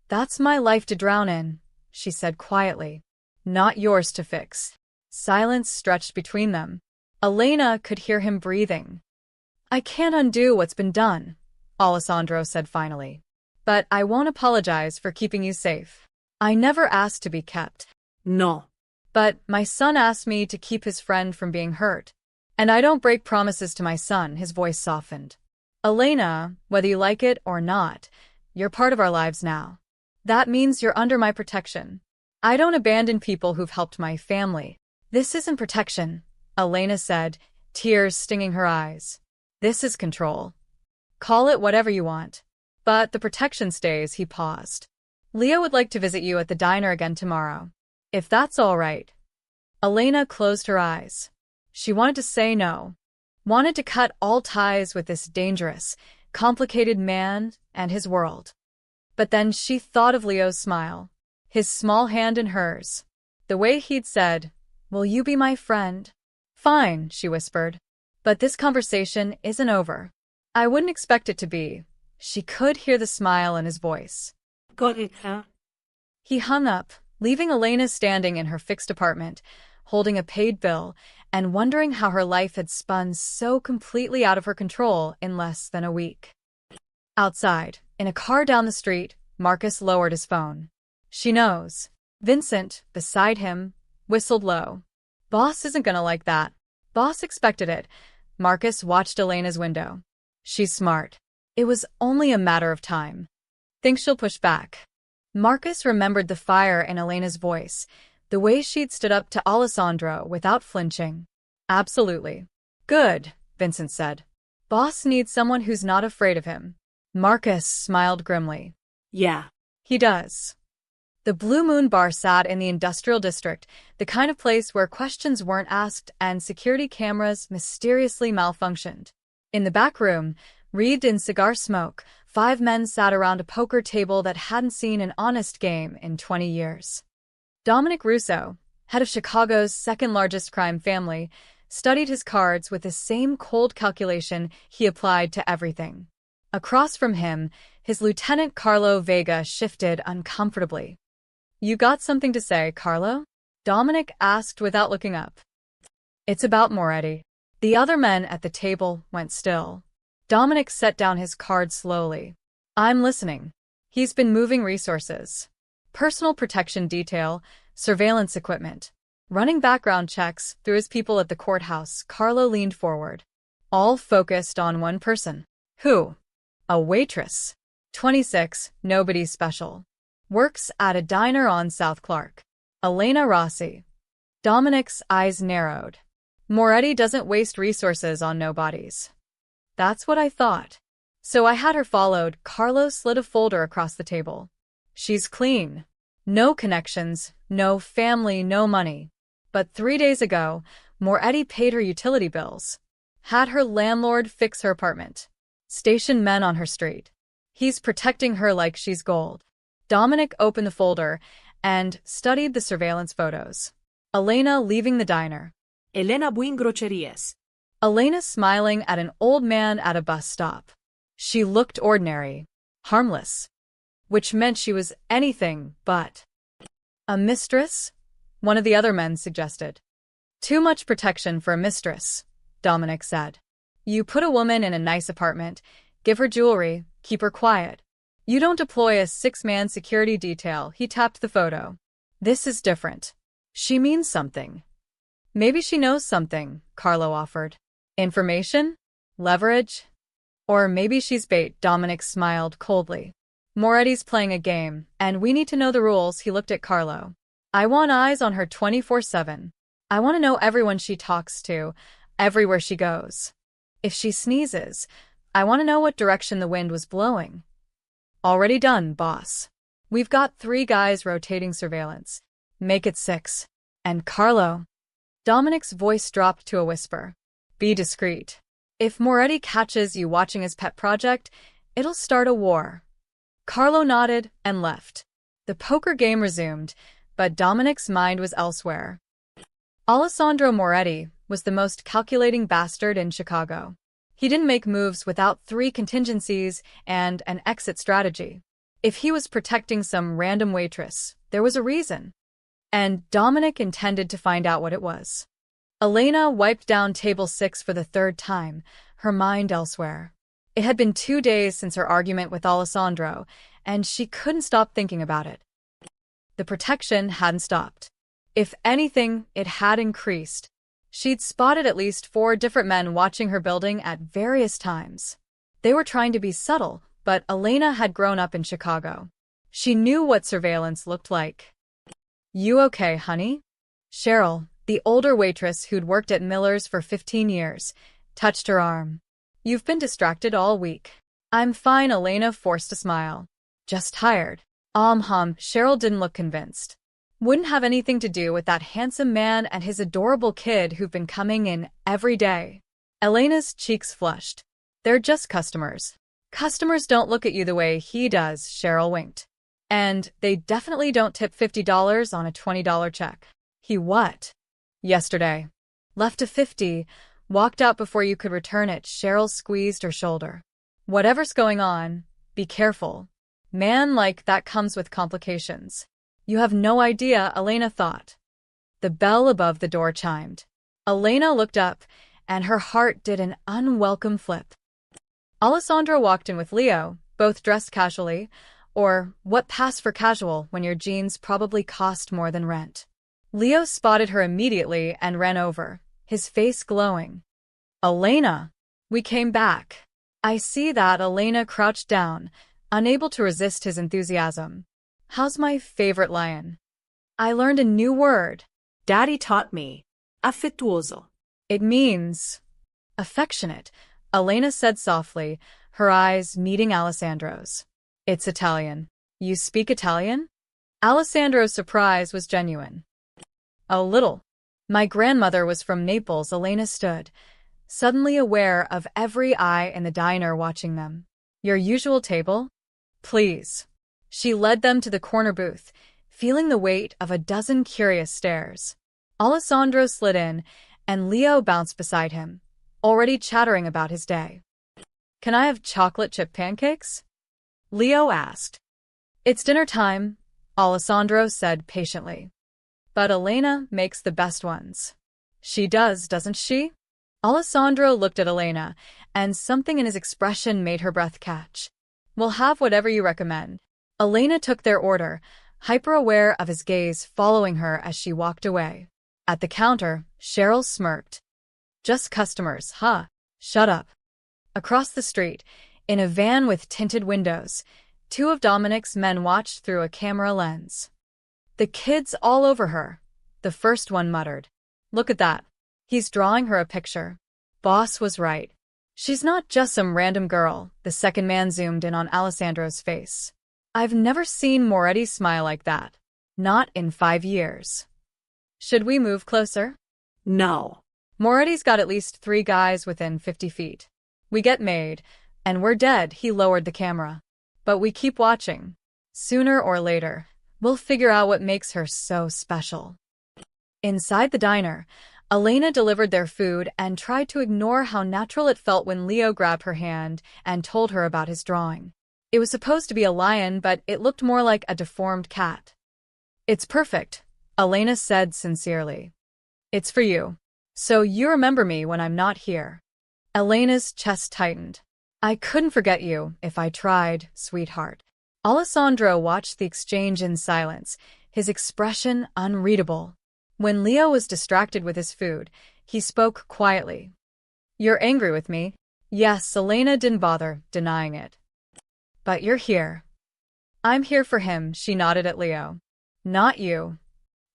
That's my life to drown in, she said quietly. Not yours to fix. Silence stretched between them. Elena could hear him breathing. I can't undo what's been done, Alessandro said finally. But I won't apologize for keeping you safe. I never asked to be kept. No. But my son asked me to keep his friend from being hurt. And I don't break promises to my son, his voice softened. Elena, whether you like it or not, You're part of our lives now. That means you're under my protection. I don't abandon people who've helped my family. This isn't protection, Elena said, tears stinging her eyes. This is control. Call it whatever you want. But the protection stays, he paused. Leo would like to visit you at the diner again tomorrow. If that's all right. Elena closed her eyes. She wanted to say no. Wanted to cut all ties with this dangerous, complicated man and his world. But then she thought of Leo's smile. His small hand in hers. The way he'd said, "Will you be my friend?" "Fine," she whispered. "But this conversation isn't over." "I wouldn't expect it to be." She could hear the smile in his voice. Got it, huh? He hung up, leaving Elena standing in her fixed apartment, holding a paid bill, and wondering how her life had spun so completely out of her control in less than a week. Outside, in a car down the street, Marcus lowered his phone. "She knows." Vincent, beside him, whistled low. "Boss isn't gonna like that." Boss expected it. Marcus watched Elena's window. She's smart. It was only a matter of time. Think she'll push back. Marcus remembered the fire in Elena's voice, the way she'd stood up to Alessandro without flinching. Absolutely. Good, Vincent said. Boss needs someone who's not afraid of him. Marcus smiled grimly. Yeah. He does. The Blue Moon Bar sat in the industrial district, the kind of place where questions weren't asked and security cameras mysteriously malfunctioned. In the back room, wreathed in cigar smoke, 5 men sat around a poker table that hadn't seen an honest game in 20 years. Dominic Russo, head of Chicago's second-largest crime family, studied his cards with the same cold calculation he applied to everything. Across from him, his lieutenant Carlo Vega shifted uncomfortably. "You got something to say, Carlo?" Dominic asked without looking up. "It's about Moretti." The other men at the table went still. Dominic set down his cards slowly. "I'm listening. He's been moving resources. Personal protection detail, surveillance equipment. Running background checks through his people at the courthouse." Carlo leaned forward. "All focused on one person." "Who?" "A waitress. 26, nobody special. Works at a diner on South Clark. Elena Rossi." Dominic's eyes narrowed. "Moretti doesn't waste resources on nobodies." "That's what I thought. So I had her followed." Carlo slid a folder across the table. "She's clean. No connections, no family, no money. But 3 days ago, Moretti paid her utility bills. Had her landlord fix her apartment. Stationed men on her street. He's protecting her like she's gold." Dominic opened the folder and studied the surveillance photos. Elena leaving the diner. Elena Buin Groceries. Elena smiling at an old man at a bus stop. She looked ordinary, harmless, which meant she was anything but. "A mistress?" one of the other men suggested. "Too much protection for a mistress," Dominic said. "You put a woman in a nice apartment, give her jewelry, keep her quiet. You don't deploy a 6-man security detail." He tapped the photo. "This is different. She means something." "Maybe she knows something," Carlo offered. "Information? Leverage? Or maybe she's bait." Dominic smiled coldly. "Moretti's playing a game, and we need to know the rules." He looked at Carlo. "I want eyes on her 24/7. I want to know everyone she talks to, everywhere she goes. If she sneezes, I want to know what direction the wind was blowing." "Already done, boss. We've got 3 guys rotating surveillance. Make it 6. And Carlo." Dominic's voice dropped to a whisper. "Be discreet. If Moretti catches you watching his pet project, it'll start a war." Carlo nodded and left. The poker game resumed, but Dominic's mind was elsewhere. Alessandro Moretti was the most calculating bastard in Chicago. He didn't make moves without 3 contingencies and an exit strategy. If he was protecting some random waitress, there was a reason. And Dominic intended to find out what it was. Elena wiped down table 6 for the 3rd time, her mind elsewhere. It had been 2 days since her argument with Alessandro, and she couldn't stop thinking about it. The protection hadn't stopped. If anything, it had increased. She'd spotted at least 4 different men watching her building at various times. They were trying to be subtle, but Elena had grown up in Chicago. She knew what surveillance looked like. "You okay, honey?" Cheryl, the older waitress who'd worked at Miller's for 15 years, touched her arm. "You've been distracted all week." "I'm fine," Elena forced a smile. "Just tired." Cheryl didn't look convinced. "Wouldn't have anything to do with that handsome man and his adorable kid who've been coming in every day." Elena's cheeks flushed. "They're just customers." "Customers don't look at you the way he does," Cheryl winked. "And they definitely don't tip $50 on a $20 check." "He what?" "Yesterday. Left a 50, walked out before you could return it." Cheryl squeezed her shoulder. "Whatever's going on, be careful. Man like that comes with complications." "You have no idea," Elena thought. The bell above the door chimed. Elena looked up, and her heart did an unwelcome flip. Alessandro walked in with Leo, both dressed casually, or what passed for casual when your jeans probably cost more than rent. Leo spotted her immediately and ran over, his face glowing. "Elena, we came back." "I see that." Elena crouched down, unable to resist his enthusiasm. "How's my favorite lion?" "I learned a new word." Daddy taught me. Affettuoso. "It means affectionate," Elena said softly, her eyes meeting Alessandro's. "It's Italian." "You speak Italian?" Alessandro's surprise was genuine. "A little. My grandmother was from Naples." Elena stood, suddenly aware of every eye in the diner watching them. "Your usual table? Please." She led them to the corner booth, feeling the weight of a dozen curious stares. Alessandro slid in, and Leo bounced beside him, already chattering about his day. "Can I have chocolate chip pancakes?" Leo asked. "It's dinner time," Alessandro said patiently. "But Elena makes the best ones." "She does, doesn't she?" Alessandro looked at Elena, and something in his expression made her breath catch. "We'll have whatever you recommend." Elena took their order, hyper-aware of his gaze following her as she walked away. At the counter, Cheryl smirked. "Just customers, huh? Shut up." Across the street, in a van with tinted windows, two of Dominic's men watched through a camera lens. "The kid's all over her," the first one muttered. "Look at that. He's drawing her a picture." Boss was right. "She's not just some random girl," the second man zoomed in on Alessandro's face. "I've never seen Moretti smile like that. Not in 5 years." "Should we move closer?" No. "Moretti's got at least 3 guys within 50 feet. We get made, and we're dead." He lowered the camera. "But we keep watching. Sooner or later, we'll figure out what makes her so special." Inside the diner, Elena delivered their food and tried to ignore how natural it felt when Leo grabbed her hand and told her about his drawing. It was supposed to be a lion, but it looked more like a deformed cat. "It's perfect," Elena said sincerely. "It's for you. So you remember me when I'm not here." Elena's chest tightened. "I couldn't forget you if I tried, sweetheart." Alessandro watched the exchange in silence, his expression unreadable. When Leo was distracted with his food, he spoke quietly. "You're angry with me?" "Yes." Elena didn't bother denying it. "But you're here." "I'm here for him," she nodded at Leo. "Not you."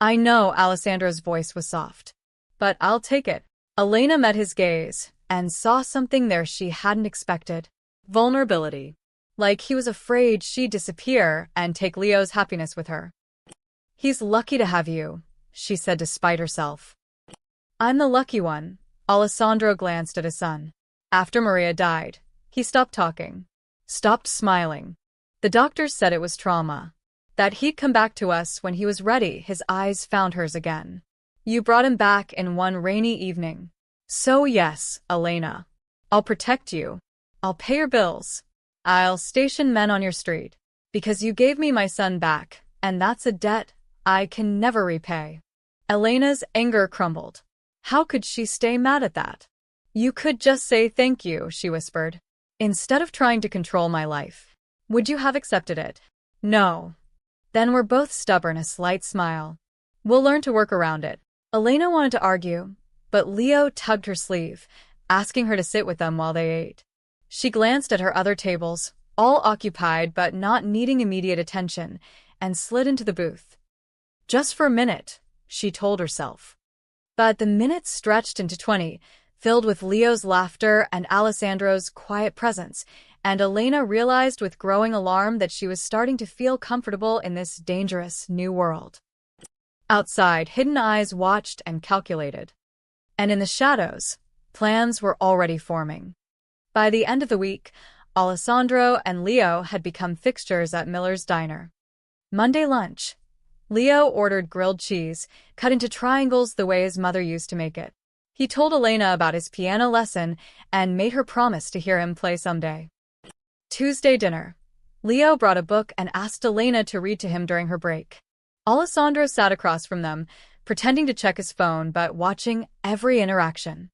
"I know." Alessandro's voice was soft. "But I'll take it." Elena met his gaze and saw something there she hadn't expected. Vulnerability. Like he was afraid she'd disappear and take Leo's happiness with her. "He's lucky to have you," she said despite herself. "I'm the lucky one." Alessandro glanced at his son. After Maria died, he stopped talking. Stopped smiling. The doctors said it was trauma. That he'd come back to us when he was ready. His eyes found hers again. "You brought him back in one rainy evening." "So yes, Elena. I'll protect you. I'll pay your bills. I'll station men on your street. Because you gave me my son back, and that's a debt I can never repay." Elena's anger crumbled. How could she stay mad at that? "You could just say thank you," she whispered. "Instead of trying to control my life. Would you have accepted it?" "No." "Then we're both stubborn." A slight smile. "We'll learn to work around it." Elena wanted to argue, but Leo tugged her sleeve, asking her to sit with them while they ate. She glanced at her other tables, all occupied but not needing immediate attention, and slid into the booth. Just for a minute, she told herself. But the minutes stretched into 20, filled with Leo's laughter and Alessandro's quiet presence, and Elena realized with growing alarm that she was starting to feel comfortable in this dangerous new world. Outside, hidden eyes watched and calculated. And in the shadows, plans were already forming. By the end of the week, Alessandro and Leo had become fixtures at Miller's diner. Monday lunch. Leo ordered grilled cheese, cut into triangles the way his mother used to make it. He told Elena about his piano lesson and made her promise to hear him play someday. Tuesday dinner. Leo brought a book and asked Elena to read to him during her break. Alessandro sat across from them, pretending to check his phone but watching every interaction.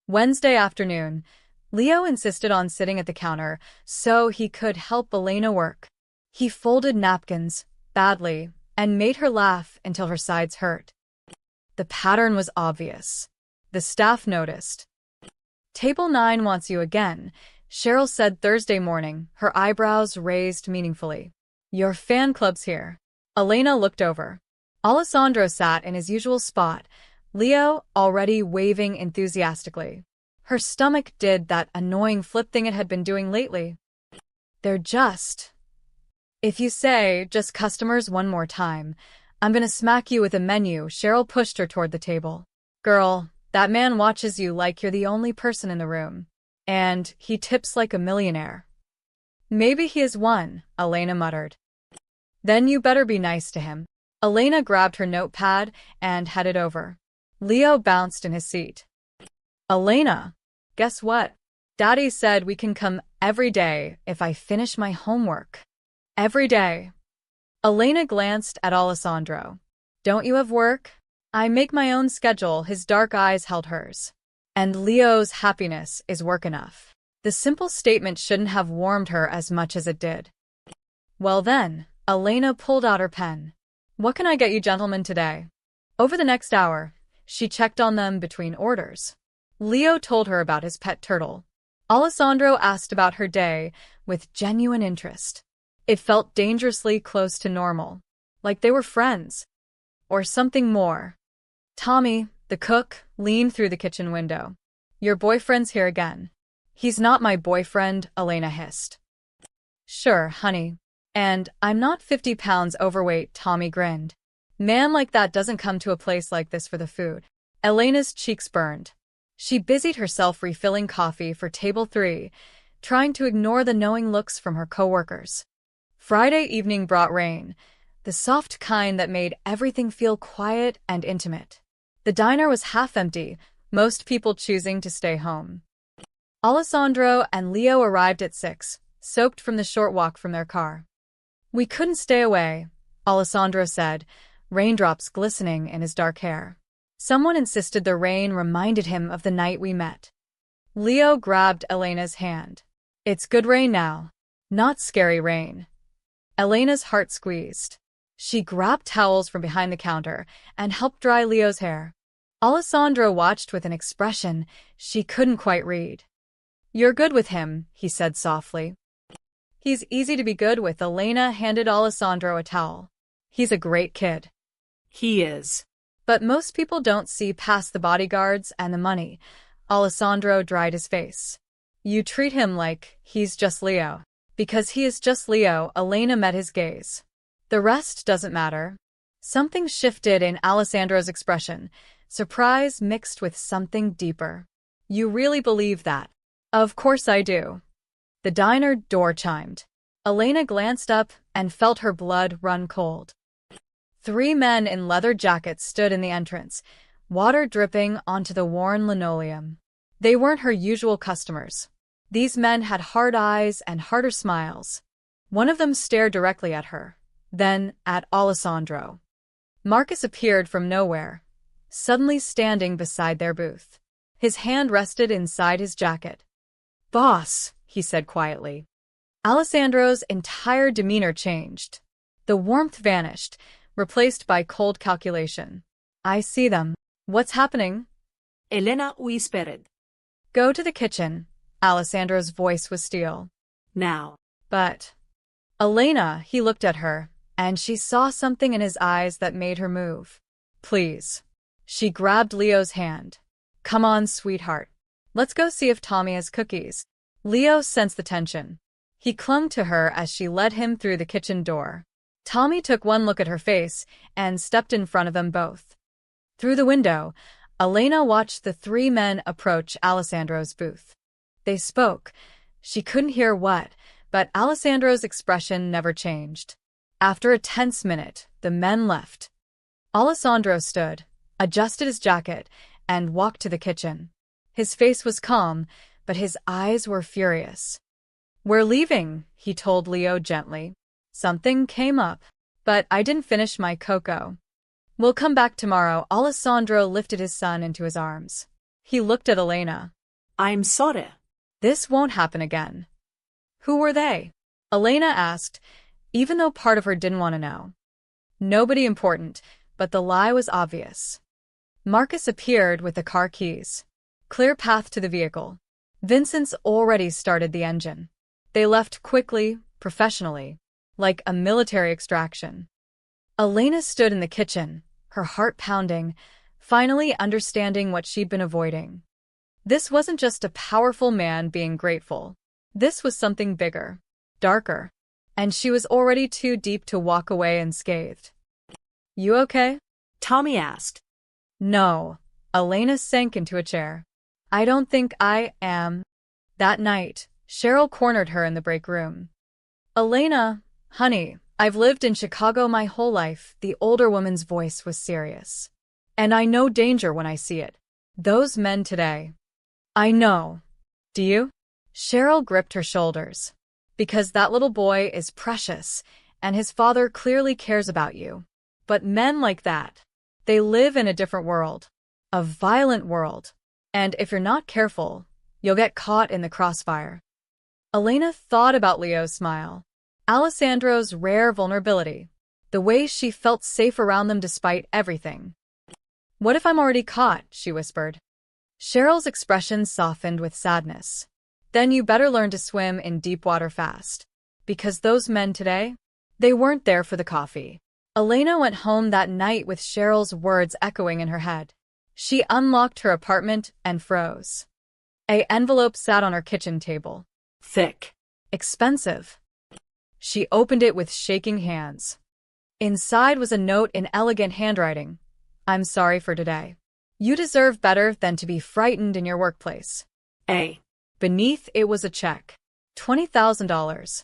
Wednesday afternoon, Leo insisted on sitting at the counter so he could help Elena work. He folded napkins, badly, and made her laugh until her sides hurt. The pattern was obvious. The staff noticed. "Table 9 wants you again," Cheryl said Thursday morning, her eyebrows raised meaningfully. "Your fan club's here." Elena looked over. Alessandro sat in his usual spot, Leo already waving enthusiastically. Her stomach did that annoying flip thing it had been doing lately. "They're just... If you say, just customers one more time, I'm gonna smack you with a menu." Cheryl pushed her toward the table. "Girl, that man watches you like you're the only person in the room. And he tips like a millionaire." "Maybe he is one," Elena muttered. "Then you better be nice to him." Elena grabbed her notepad and headed over. Leo bounced in his seat. "Elena, guess what? Daddy said we can come every day if I finish my homework." "Every day?" Elena glanced at Alessandro. "Don't you have work?" "I make my own schedule." His dark eyes held hers. "And Leo's happiness is work enough." The simple statement shouldn't have warmed her as much as it did. "Well then," Elena pulled out her pen. "What can I get you gentlemen today?" Over the next hour, she checked on them between orders. Leo told her about his pet turtle. Alessandro asked about her day with genuine interest. It felt dangerously close to normal, like they were friends. Or something more. Tommy, the cook, leaned through the kitchen window. "Your boyfriend's here again." "He's not my boyfriend," Elena hissed. "Sure, honey. And I'm not 50 pounds overweight," Tommy grinned. "Man like that doesn't come to a place like this for the food." Elena's cheeks burned. She busied herself refilling coffee for table 3, trying to ignore the knowing looks from her coworkers. Friday evening brought rain, the soft kind that made everything feel quiet and intimate. The diner was half empty, most people choosing to stay home. Alessandro and Leo arrived at 6, soaked from the short walk from their car. "We couldn't stay away," Alessandro said, raindrops glistening in his dark hair. "Someone insisted the rain reminded him of the night we met." Leo grabbed Elena's hand. "It's good rain now. Not scary rain." Elena's heart squeezed. She grabbed towels from behind the counter and helped dry Leo's hair. Alessandro watched with an expression she couldn't quite read. "You're good with him," he said softly. "He's easy to be good with." Elena handed Alessandro a towel. "He's a great kid." He is. "But most people don't see past the bodyguards and the money." Alessandro dried his face. "You treat him like he's just Leo." "Because he is just Leo," Elena met his gaze. "The rest doesn't matter." Something shifted in Alessandro's expression, surprise mixed with something deeper. "You really believe that?" "Of course I do." The diner door chimed. Elena glanced up and felt her blood run cold. 3 men in leather jackets stood in the entrance, water dripping onto the worn linoleum. They weren't her usual customers. These men had hard eyes and harder smiles. One of them stared directly at her, then at Alessandro. Marcus appeared from nowhere, suddenly standing beside their booth. His hand rested inside his jacket. "Boss," he said quietly. Alessandro's entire demeanor changed. The warmth vanished, replaced by cold calculation. "I see them. What's happening?" Elena whispered. "Go to the kitchen." Alessandro's voice was steel. "Now." But Elena, he looked at her, and she saw something in his eyes that made her move. Please. She grabbed Leo's hand. Come on, sweetheart. Let's go see if Tommy has cookies. Leo sensed the tension. He clung to her as she led him through the kitchen door. Tommy took one look at her face and stepped in front of them both. Through the window, Elena watched the three men approach Alessandro's booth. They spoke. She couldn't hear what, but Alessandro's expression never changed. After a tense minute, the men left. Alessandro stood, adjusted his jacket, and walked to the kitchen. His face was calm, but his eyes were furious. We're leaving, he told Leo gently. Something came up, but I didn't finish my cocoa. We'll come back tomorrow. Alessandro lifted his son into his arms. He looked at Elena. I'm sorry. This won't happen again. Who were they? Elena asked, even though part of her didn't want to know. Nobody important, but the lie was obvious. Marcus appeared with the car keys. Clear path to the vehicle. Vincent's already started the engine. They left quickly, professionally, like a military extraction. Elena stood in the kitchen, her heart pounding, finally understanding what she'd been avoiding. This wasn't just a powerful man being grateful. This was something bigger, darker, and she was already too deep to walk away unscathed. You okay? Tommy asked. No. Elena sank into a chair. I don't think I am. That night, Cheryl cornered her in the break room. Elena, honey, I've lived in Chicago my whole life. The older woman's voice was serious. And I know danger when I see it. Those men today. I know. Do you? Cheryl gripped her shoulders. Because that little boy is precious, and his father clearly cares about you. But men like that, they live in a different world. A violent world. And if you're not careful, you'll get caught in the crossfire. Elena thought about Leo's smile. Alessandro's rare vulnerability. The way she felt safe around them despite everything. What if I'm already caught? She whispered. Cheryl's expression softened with sadness. Then you better learn to swim in deep water fast. Because those men today, they weren't there for the coffee. Elena went home that night with Cheryl's words echoing in her head. She unlocked her apartment and froze. An envelope sat on her kitchen table. Thick. Expensive. She opened it with shaking hands. Inside was a note in elegant handwriting. I'm sorry for today. You deserve better than to be frightened in your workplace. A. Beneath it was a check. $20,000.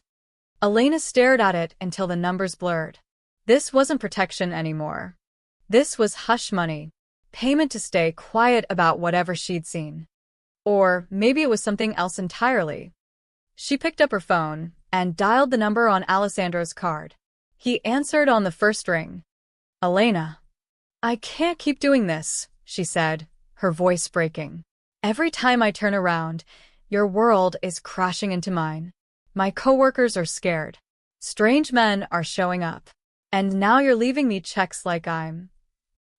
Elena stared at it until the numbers blurred. This wasn't protection anymore. This was hush money. Payment to stay quiet about whatever she'd seen. Or maybe it was something else entirely. She picked up her phone and dialed the number on Alessandro's card. He answered on the first ring. Elena. I can't keep doing this, she said, her voice breaking. Every time I turn around, your world is crashing into mine. My coworkers are scared. Strange men are showing up. And now you're leaving me checks like I'm...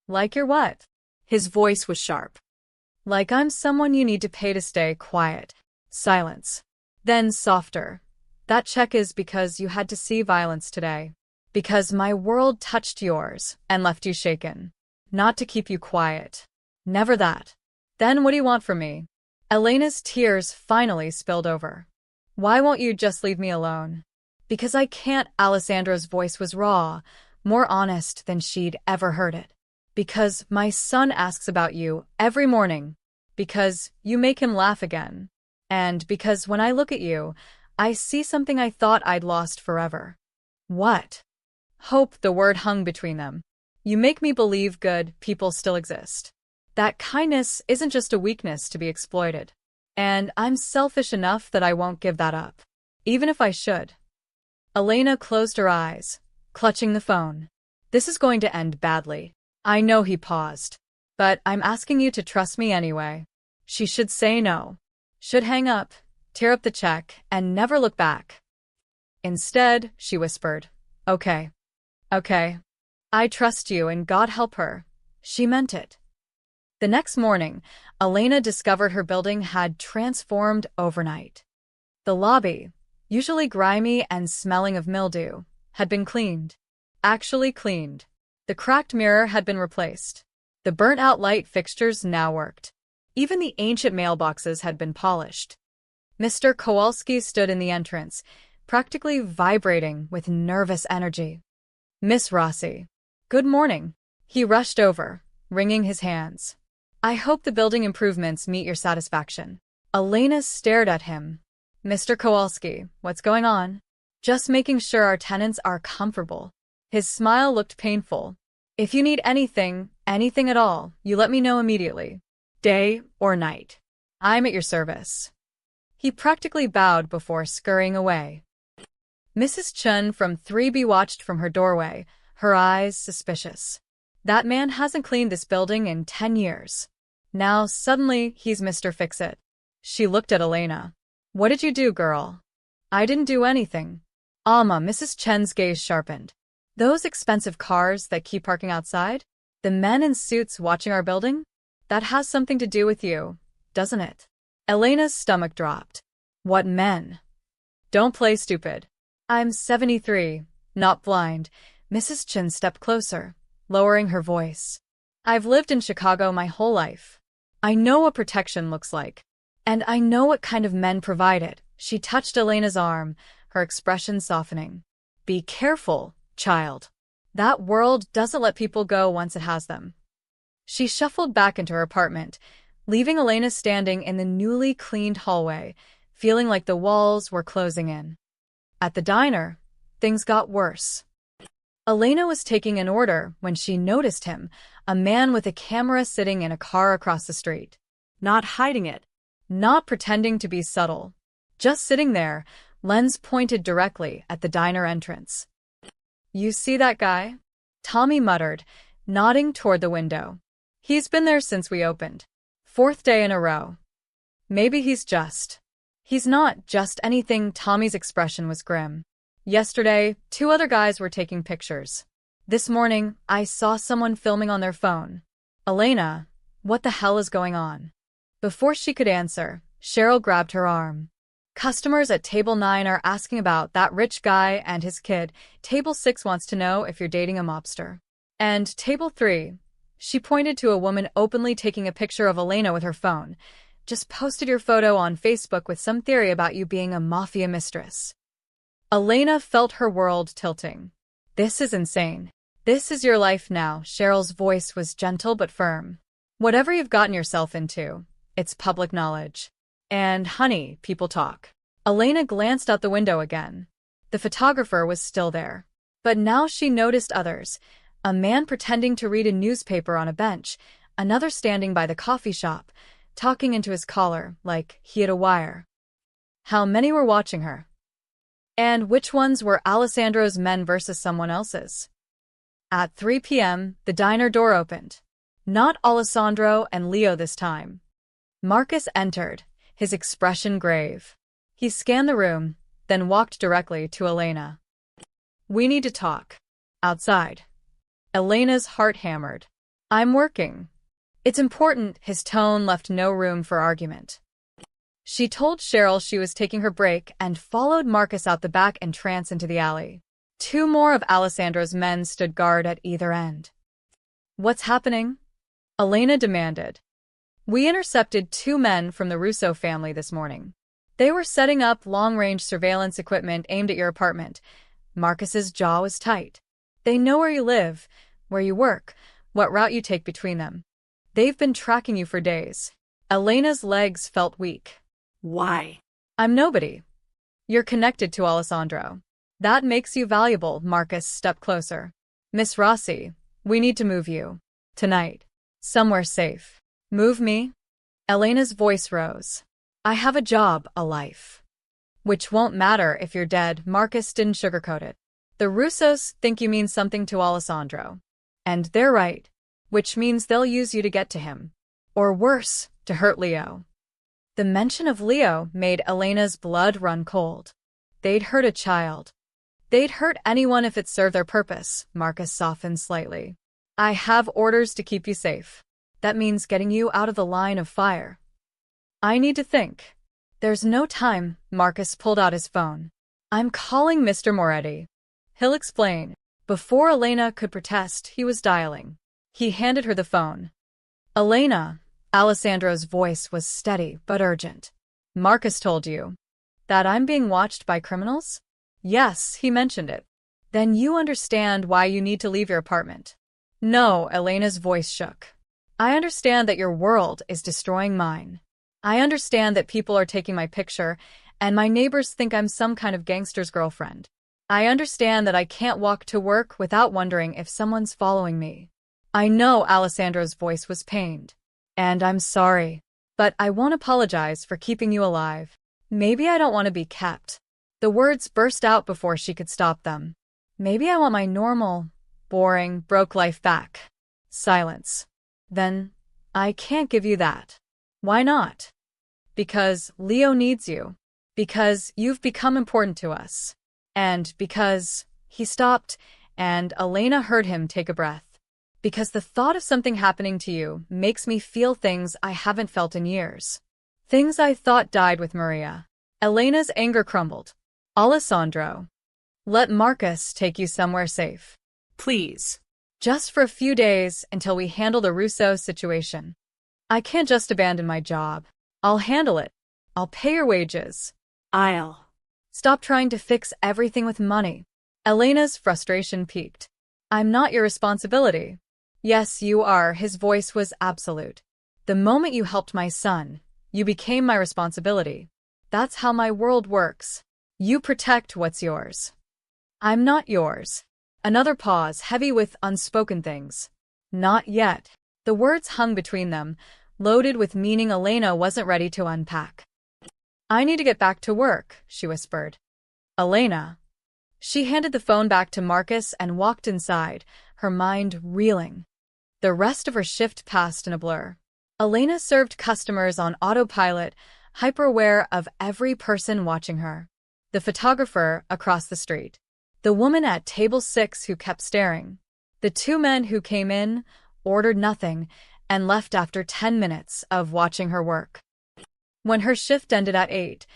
Like you're what? His voice was sharp. Like I'm someone you need to pay to stay quiet. Silence. Then softer. That check is because you had to see violence today. Because my world touched yours and left you shaken. Not to keep you quiet. Never that. Then what do you want from me? Elena's tears finally spilled over. Why won't you just leave me alone? Because I can't. Alessandro's voice was raw, more honest than she'd ever heard it. Because my son asks about you every morning. Because you make him laugh again. And because when I look at you, I see something I thought I'd lost forever. What? Hope. The word hung between them. You make me believe good people still exist. That kindness isn't just a weakness to be exploited. And I'm selfish enough that I won't give that up. Even if I should. Elena closed her eyes, clutching the phone. This is going to end badly. I know. He paused. But I'm asking you to trust me anyway. She should say no. Should hang up, tear up the check, and never look back. Instead, she whispered, Okay. Okay. I trust you and God help her. She meant it. The next morning, Elena discovered her building had transformed overnight. The lobby, usually grimy and smelling of mildew, had been cleaned. Actually cleaned. The cracked mirror had been replaced. The burnt-out light fixtures now worked. Even the ancient mailboxes had been polished. Mr. Kowalski stood in the entrance, practically vibrating with nervous energy. Miss Rossi. Good morning. He rushed over, wringing his hands. I hope the building improvements meet your satisfaction. Elena stared at him. Mr. Kowalski, what's going on? Just making sure our tenants are comfortable. His smile looked painful. If you need anything at all, you let me know immediately. Day or night. I'm at your service. He practically bowed before scurrying away. Mrs. Chun from 3B watched from her doorway, her eyes suspicious. That man hasn't cleaned this building in 10 years. Now suddenly he's Mr. Fix-It. She looked at Elena. What did you do, girl? I didn't do anything. Alma, Mrs. Chen's gaze sharpened. Those expensive cars that keep parking outside? The men in suits watching our building? That has something to do with you, doesn't it? Elena's stomach dropped. What men? Don't play stupid. I'm 73, not blind. Mrs. Chen stepped closer, lowering her voice. I've lived in Chicago my whole life. I know what protection looks like. And I know what kind of men provide it. She touched Elena's arm, her expression softening. Be careful, child. That world doesn't let people go once it has them. She shuffled back into her apartment, leaving Elena standing in the newly cleaned hallway, feeling like the walls were closing in. At the diner, things got worse. Elena was taking an order when she noticed him, a man with a camera sitting in a car across the street. Not hiding it. Not pretending to be subtle. Just sitting there, lens pointed directly at the diner entrance. You see that guy? Tommy muttered, nodding toward the window. He's been there since we opened. 4th day in a row. Maybe he's not just anything. Tommy's expression was grim. Yesterday, 2 other guys were taking pictures. This morning, I saw someone filming on their phone. Elena, what the hell is going on? Before she could answer, Cheryl grabbed her arm. Customers at Table 9 are asking about that rich guy and his kid. Table 6 wants to know if you're dating a mobster. And Table 3, she pointed to a woman openly taking a picture of Elena with her phone. Just posted your photo on Facebook with some theory about you being a mafia mistress. Elena felt her world tilting. This is insane. This is your life now. Cheryl's voice was gentle but firm. Whatever you've gotten yourself into, it's public knowledge. And, honey, people talk. Elena glanced out the window again. The photographer was still there. But now she noticed others. A man pretending to read a newspaper on a bench, another standing by the coffee shop, talking into his collar like he had a wire. How many were watching her? And which ones were Alessandro's men versus someone else's? At 3 p.m., the diner door opened. Not Alessandro and Leo this time. Marcus entered, his expression grave. He scanned the room, then walked directly to Elena. We need to talk. Outside. Elena's heart hammered. I'm working. It's important. His tone left no room for argument. She told Cheryl she was taking her break and followed Marcus out the back entrance into the alley. 2 more of Alessandro's men stood guard at either end. What's happening? Elena demanded. We intercepted 2 men from the Russo family this morning. They were setting up long-range surveillance equipment aimed at your apartment. Marcus's jaw was tight. They know where you live, where you work, what route you take between them. They've been tracking you for days. Elena's legs felt weak. Why? I'm nobody. You're connected to Alessandro. That makes you valuable. Marcus stepped closer. Miss Rossi, we need to move you. Tonight. Somewhere safe. Move me? Elena's voice rose. I have a job, a life. Which won't matter if you're dead. Marcus didn't sugarcoat it. The Russos think you mean something to Alessandro. And they're right. Which means they'll use you to get to him. Or worse, to hurt Leo. The mention of Leo made Elena's blood run cold. They'd hurt a child. They'd hurt anyone if it served their purpose. Marcus softened slightly. I have orders to keep you safe. That means getting you out of the line of fire. I need to think. There's no time. Marcus pulled out his phone. I'm calling Mr. Moretti. He'll explain. Before Elena could protest, he was dialing. He handed her the phone. Elena, Alessandro's voice was steady but urgent. Marcus told you that I'm being watched by criminals? Yes, he mentioned it. Then you understand why you need to leave your apartment. No, Elena's voice shook. I understand that your world is destroying mine. I understand that people are taking my picture, and my neighbors think I'm some kind of gangster's girlfriend. I understand that I can't walk to work without wondering if someone's following me. I know Alessandro's voice was pained. And I'm sorry. But I won't apologize for keeping you alive. Maybe I don't want to be kept. The words burst out before she could stop them. Maybe I want my normal, boring, broke life back. Silence. Then, I can't give you that. Why not? Because Leo needs you. Because you've become important to us. And because he stopped, and Elena heard him take a breath. Because the thought of something happening to you makes me feel things I haven't felt in years. Things I thought died with Maria. Elena's anger crumbled. Alessandro, let Marcus take you somewhere safe. Please. Just for a few days until we handle the Russo situation. I can't just abandon my job. I'll handle it. I'll pay your wages. I'll. Stop trying to fix everything with money. Elena's frustration peaked. I'm not your responsibility. Yes, you are. His voice was absolute. The moment you helped my son, you became my responsibility. That's how my world works. You protect what's yours. I'm not yours. Another pause, heavy with unspoken things. Not yet. The words hung between them, loaded with meaning Elena wasn't ready to unpack. I need to get back to work, she whispered. Elena. She handed the phone back to Marcus and walked inside, her mind reeling. The rest of her shift passed in a blur. Elena served customers on autopilot, hyper-aware of every person watching her. The photographer across the street. The woman at table 6 who kept staring. The 2 men who came in, ordered nothing, and left after 10 minutes of watching her work. When her shift ended at 8,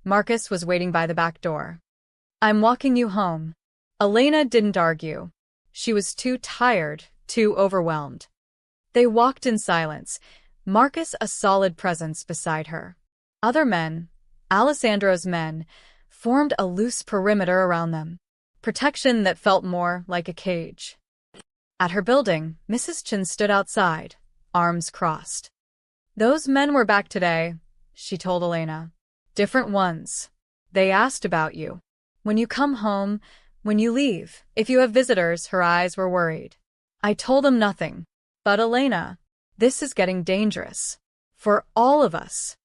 Marcus was waiting by the back door. I'm walking you home. Elena didn't argue. She was too tired, too overwhelmed. They walked in silence, Marcus a solid presence beside her. Other men, Alessandro's men, formed a loose perimeter around them. Protection that felt more like a cage. At her building, Mrs. Chen stood outside, arms crossed. Those men were back today, she told Elena. Different ones. They asked about you. When you come home, when you leave, if you have visitors, her eyes were worried. I told them nothing. But Elena, this is getting dangerous. For all of us.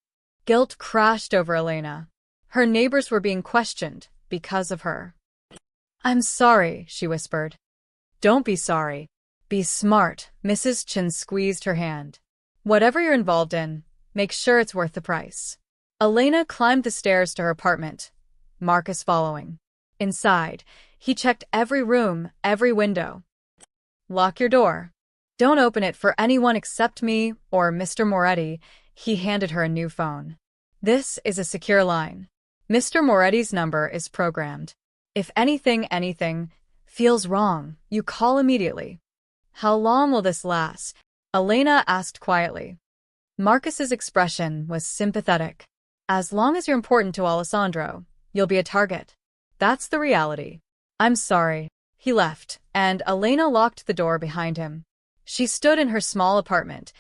Guilt crashed over Elena. Her neighbors were being questioned because of her. I'm sorry, she whispered. Don't be sorry. Be smart, Mrs. Chen squeezed her hand. Whatever you're involved in, make sure it's worth the price. Elena climbed the stairs to her apartment, Marcus following. Inside, he checked every room, every window. Lock your door. Don't open it for anyone except me or Mr. Moretti. He handed her a new phone. This is a secure line. Mr. Moretti's number is programmed. If anything feels wrong, you call immediately. How long will this last? Elena asked quietly. Marcus's expression was sympathetic. As long as you're important to Alessandro, you'll be a target. That's the reality. I'm sorry. He left, and Elena locked the door behind him. She stood in her small apartment,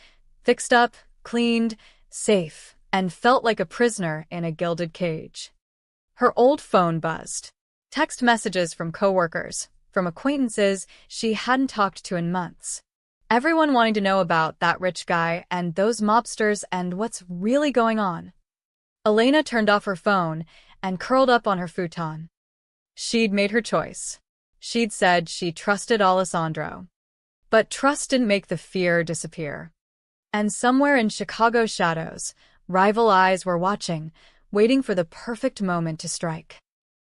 fixed up, cleaned, safe, and felt like a prisoner in a gilded cage. Her old phone buzzed. Text messages from coworkers, from acquaintances she hadn't talked to in months. Everyone wanting to know about that rich guy and those mobsters and what's really going on. Elena turned off her phone and curled up on her futon. She'd made her choice. She'd said she trusted Alessandro. But trust didn't make the fear disappear. And somewhere in Chicago's shadows, rival eyes were watching, waiting for the perfect moment to strike.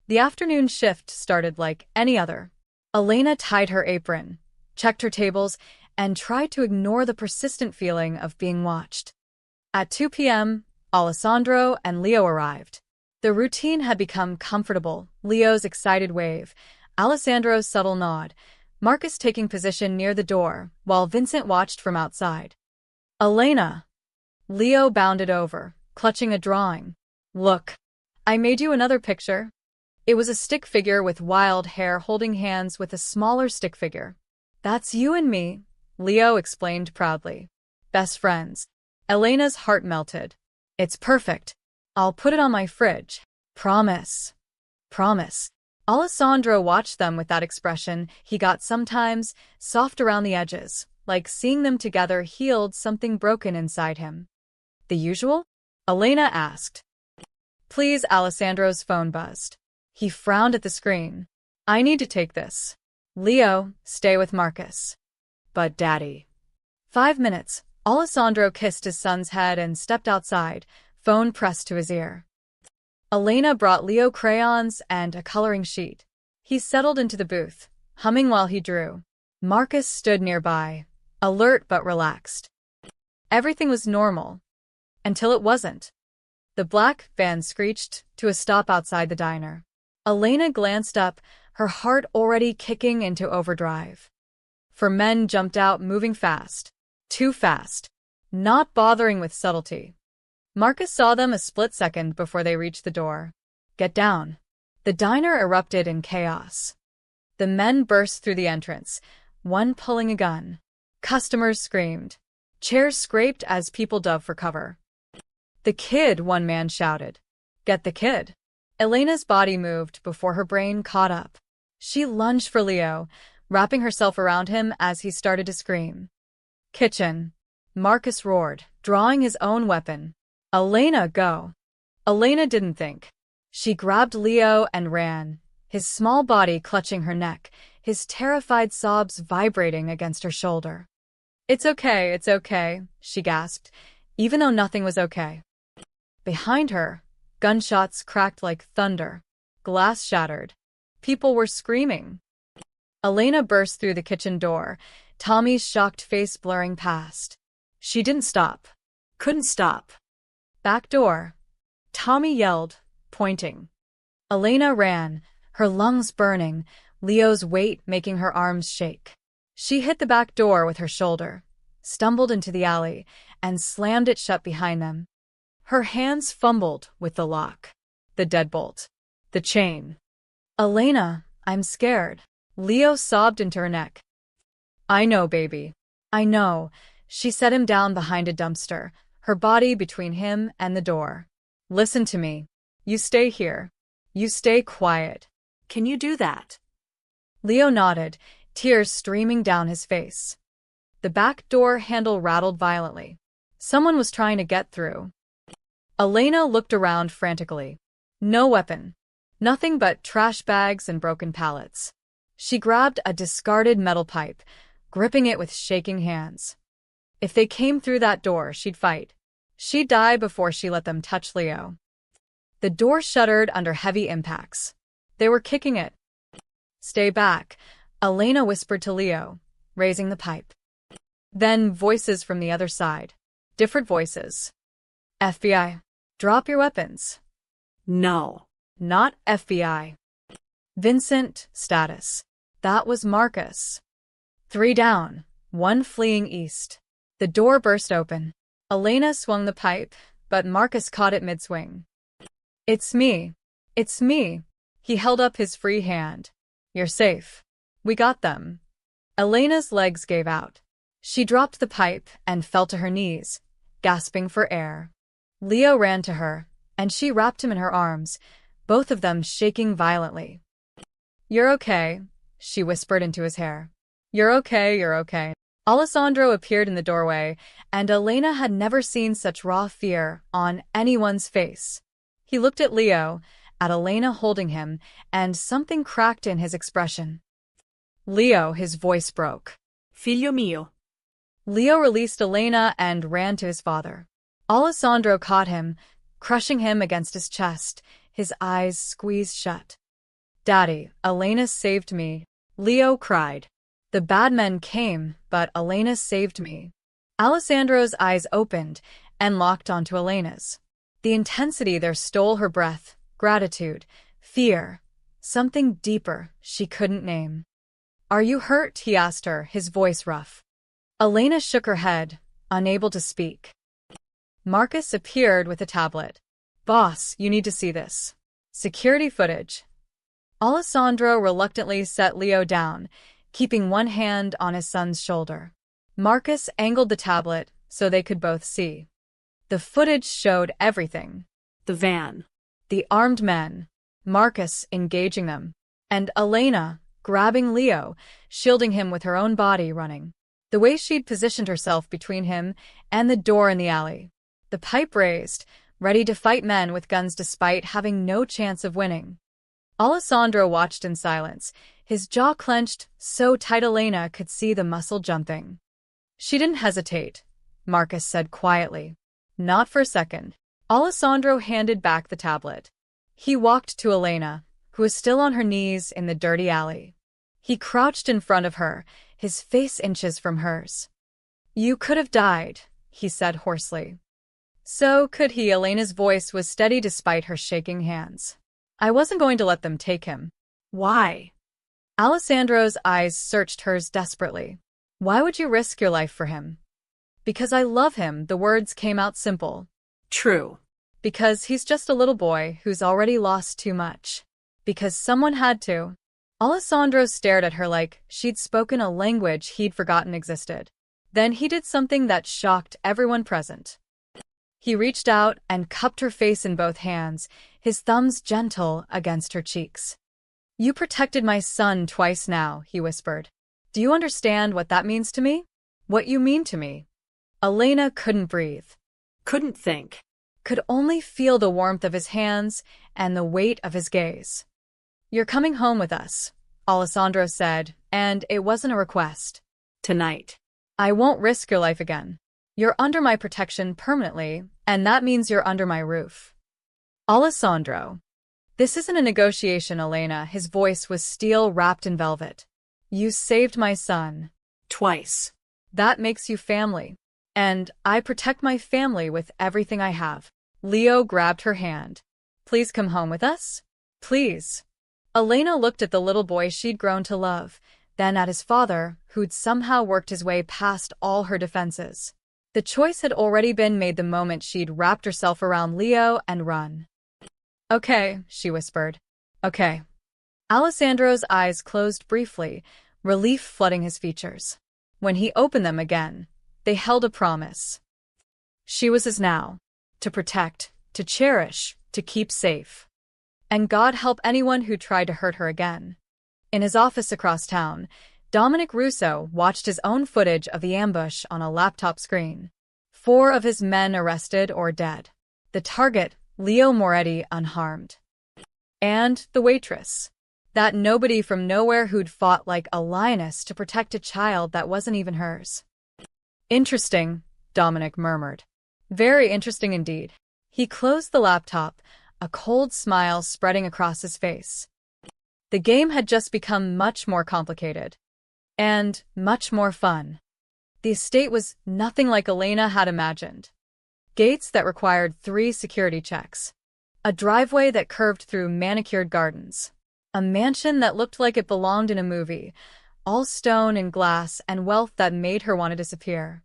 The afternoon shift started like any other. Elena tied her apron, checked her tables, and tried to ignore the persistent feeling of being watched. At 2 p.m., Alessandro and Leo arrived. The routine had become comfortable. Leo's excited wave, Alessandro's subtle nod, Marcus taking position near the door, while Vincent watched from outside. Elena! Leo bounded over, clutching a drawing. Look, I made you another picture. It was a stick figure with wild hair holding hands with a smaller stick figure. That's you and me, Leo explained proudly. Best friends. Elena's heart melted. It's perfect. I'll put it on my fridge. Promise. Promise. Alessandro watched them with that expression he got sometimes, soft around the edges, like seeing them together healed something broken inside him. The usual? Elena asked. Please, Alessandro's phone buzzed. He frowned at the screen. I need to take this. Leo, stay with Marcus. But Daddy. 5 minutes. Alessandro kissed his son's head and stepped outside, phone pressed to his ear. Elena brought Leo crayons and a coloring sheet. He settled into the booth, humming while he drew. Marcus stood nearby, alert but relaxed. Everything was normal. Until it wasn't. The black van screeched to a stop outside the diner. Elena glanced up, her heart already kicking into overdrive. 4 men jumped out, moving fast. Too fast. Not bothering with subtlety. Marcus saw them a split second before they reached the door. Get down. The diner erupted in chaos. The men burst through the entrance, one pulling a gun. Customers screamed. Chairs scraped as people dove for cover. The kid, one man shouted. Get the kid. Elena's body moved before her brain caught up. She lunged for Leo, wrapping herself around him as he started to scream. Kitchen. Marcus roared, drawing his own weapon. Elena, go. Elena didn't think. She grabbed Leo and ran, his small body clutching her neck, his terrified sobs vibrating against her shoulder. It's okay, she gasped, even though nothing was okay. Behind her, gunshots cracked like thunder. Glass shattered. People were screaming. Elena burst through the kitchen door, Tommy's shocked face blurring past. She didn't stop. Couldn't stop. Back door. Tommy yelled, pointing. Elena ran, her lungs burning, Leo's weight making her arms shake. She hit the back door with her shoulder, stumbled into the alley, and slammed it shut behind them. Her hands fumbled with the lock, the deadbolt, the chain. Elena, I'm scared. Leo sobbed into her neck. I know, baby. I know. She set him down behind a dumpster, her body between him and the door. Listen to me. You stay here. You stay quiet. Can you do that? Leo nodded, tears streaming down his face. The back door handle rattled violently. Someone was trying to get through. Elena looked around frantically. No weapon. Nothing but trash bags and broken pallets. She grabbed a discarded metal pipe, gripping it with shaking hands. If they came through that door, she'd fight. She'd die before she let them touch Leo. The door shuddered under heavy impacts. They were kicking it. Stay back, Elena whispered to Leo, raising the pipe. Then voices from the other side. Different voices. FBI. Drop your weapons. No. Not FBI. Vincent, status. That was Marcus. 3 down, 1 fleeing east. The door burst open. Elena swung the pipe, but Marcus caught it mid-swing. It's me. It's me. He held up his free hand. You're safe. We got them. Elena's legs gave out. She dropped the pipe and fell to her knees, gasping for air. Leo ran to her, and she wrapped him in her arms, both of them shaking violently. You're okay, she whispered into his hair. You're okay, you're okay. Alessandro appeared in the doorway, and Elena had never seen such raw fear on anyone's face. He looked at Leo, at Elena holding him, and something cracked in his expression. Leo, his voice broke. Figlio mio. Leo released Elena and ran to his father. Alessandro caught him, crushing him against his chest, his eyes squeezed shut. Daddy, Elena saved me, Leo cried. The bad men came, but Elena saved me. Alessandro's eyes opened and locked onto Elena's. The intensity there stole her breath, gratitude, fear, something deeper she couldn't name. "Are you hurt?" he asked her, his voice rough. Elena shook her head, unable to speak. Marcus appeared with a tablet. "Boss, you need to see this. Security footage." Alessandro reluctantly set Leo down, keeping one hand on his son's shoulder. Marcus angled the tablet so they could both see. The footage showed everything. The van. The armed men, Marcus engaging them, and Elena grabbing Leo, shielding him with her own body, running. The way she'd positioned herself between him and the door in the alley. The pipe raised, ready to fight men with guns despite having no chance of winning. Alessandro watched in silence, his jaw clenched so tight Elena could see the muscle jumping. "She didn't hesitate," Marcus said quietly. "Not for a second." Alessandro handed back the tablet. He walked to Elena, who was still on her knees in the dirty alley. He crouched in front of her, his face inches from hers. "You could have died," he said hoarsely. "So could he." Elena's voice was steady despite her shaking hands. "I wasn't going to let them take him." Why? Alessandro's eyes searched hers desperately. "Why would you risk your life for him?" "Because I love him." The words came out simple. True. "Because he's just a little boy who's already lost too much. Because someone had to." Alessandro stared at her like she'd spoken a language he'd forgotten existed. Then he did something that shocked everyone present. He reached out and cupped her face in both hands, his thumbs gentle against her cheeks. "You protected my son twice now," he whispered. "Do you understand what that means to me? What you mean to me?" Elena couldn't breathe. Couldn't think. Could only feel the warmth of his hands and the weight of his gaze. "You're coming home with us," Alessandro said, and it wasn't a request. Tonight. "I won't risk your life again. You're under my protection permanently, and that means you're under my roof." "Alessandro." "This isn't a negotiation, Elena." His voice was steel wrapped in velvet. "You saved my son. Twice. That makes you family. And I protect my family with everything I have." Leo grabbed her hand. "Please come home with us? Please." Elena looked at the little boy she'd grown to love, then at his father, who'd somehow worked his way past all her defenses. The choice had already been made the moment she'd wrapped herself around Leo and run. "Okay," she whispered. "Okay." Alessandro's eyes closed briefly, relief flooding his features. When he opened them again, they held a promise. She was his now. To protect, to cherish, to keep safe. And God help anyone who tried to hurt her again. In his office across town, Dominic Russo watched his own footage of the ambush on a laptop screen. 4 of his men arrested or dead. The target, Leo Moretti, unharmed. And the waitress. That nobody from nowhere who'd fought like a lioness to protect a child that wasn't even hers. "Interesting," Dominic murmured. "Very interesting indeed." He closed the laptop, a cold smile spreading across his face. The game had just become much more complicated. And much more fun. The estate was nothing like Elena had imagined. Gates that required 3 security checks. A driveway that curved through manicured gardens. A mansion that looked like it belonged in a movie, all stone and glass and wealth that made her want to disappear.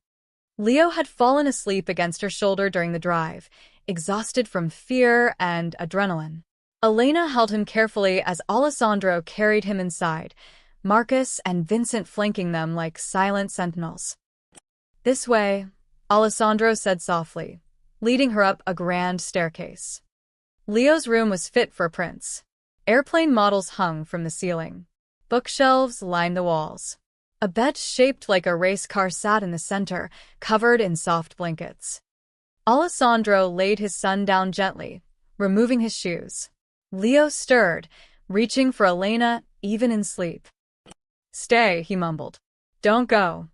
Leo had fallen asleep against her shoulder during the drive, exhausted from fear and adrenaline. Elena held him carefully as Alessandro carried him inside, Marcus and Vincent flanking them like silent sentinels. "This way," Alessandro said softly, leading her up a grand staircase. Leo's room was fit for a prince. Airplane models hung from the ceiling. Bookshelves lined the walls. A bed shaped like a race car sat in the center, covered in soft blankets. Alessandro laid his son down gently, removing his shoes. Leo stirred, reaching for Elena even in sleep. "Stay," he mumbled. "Don't go."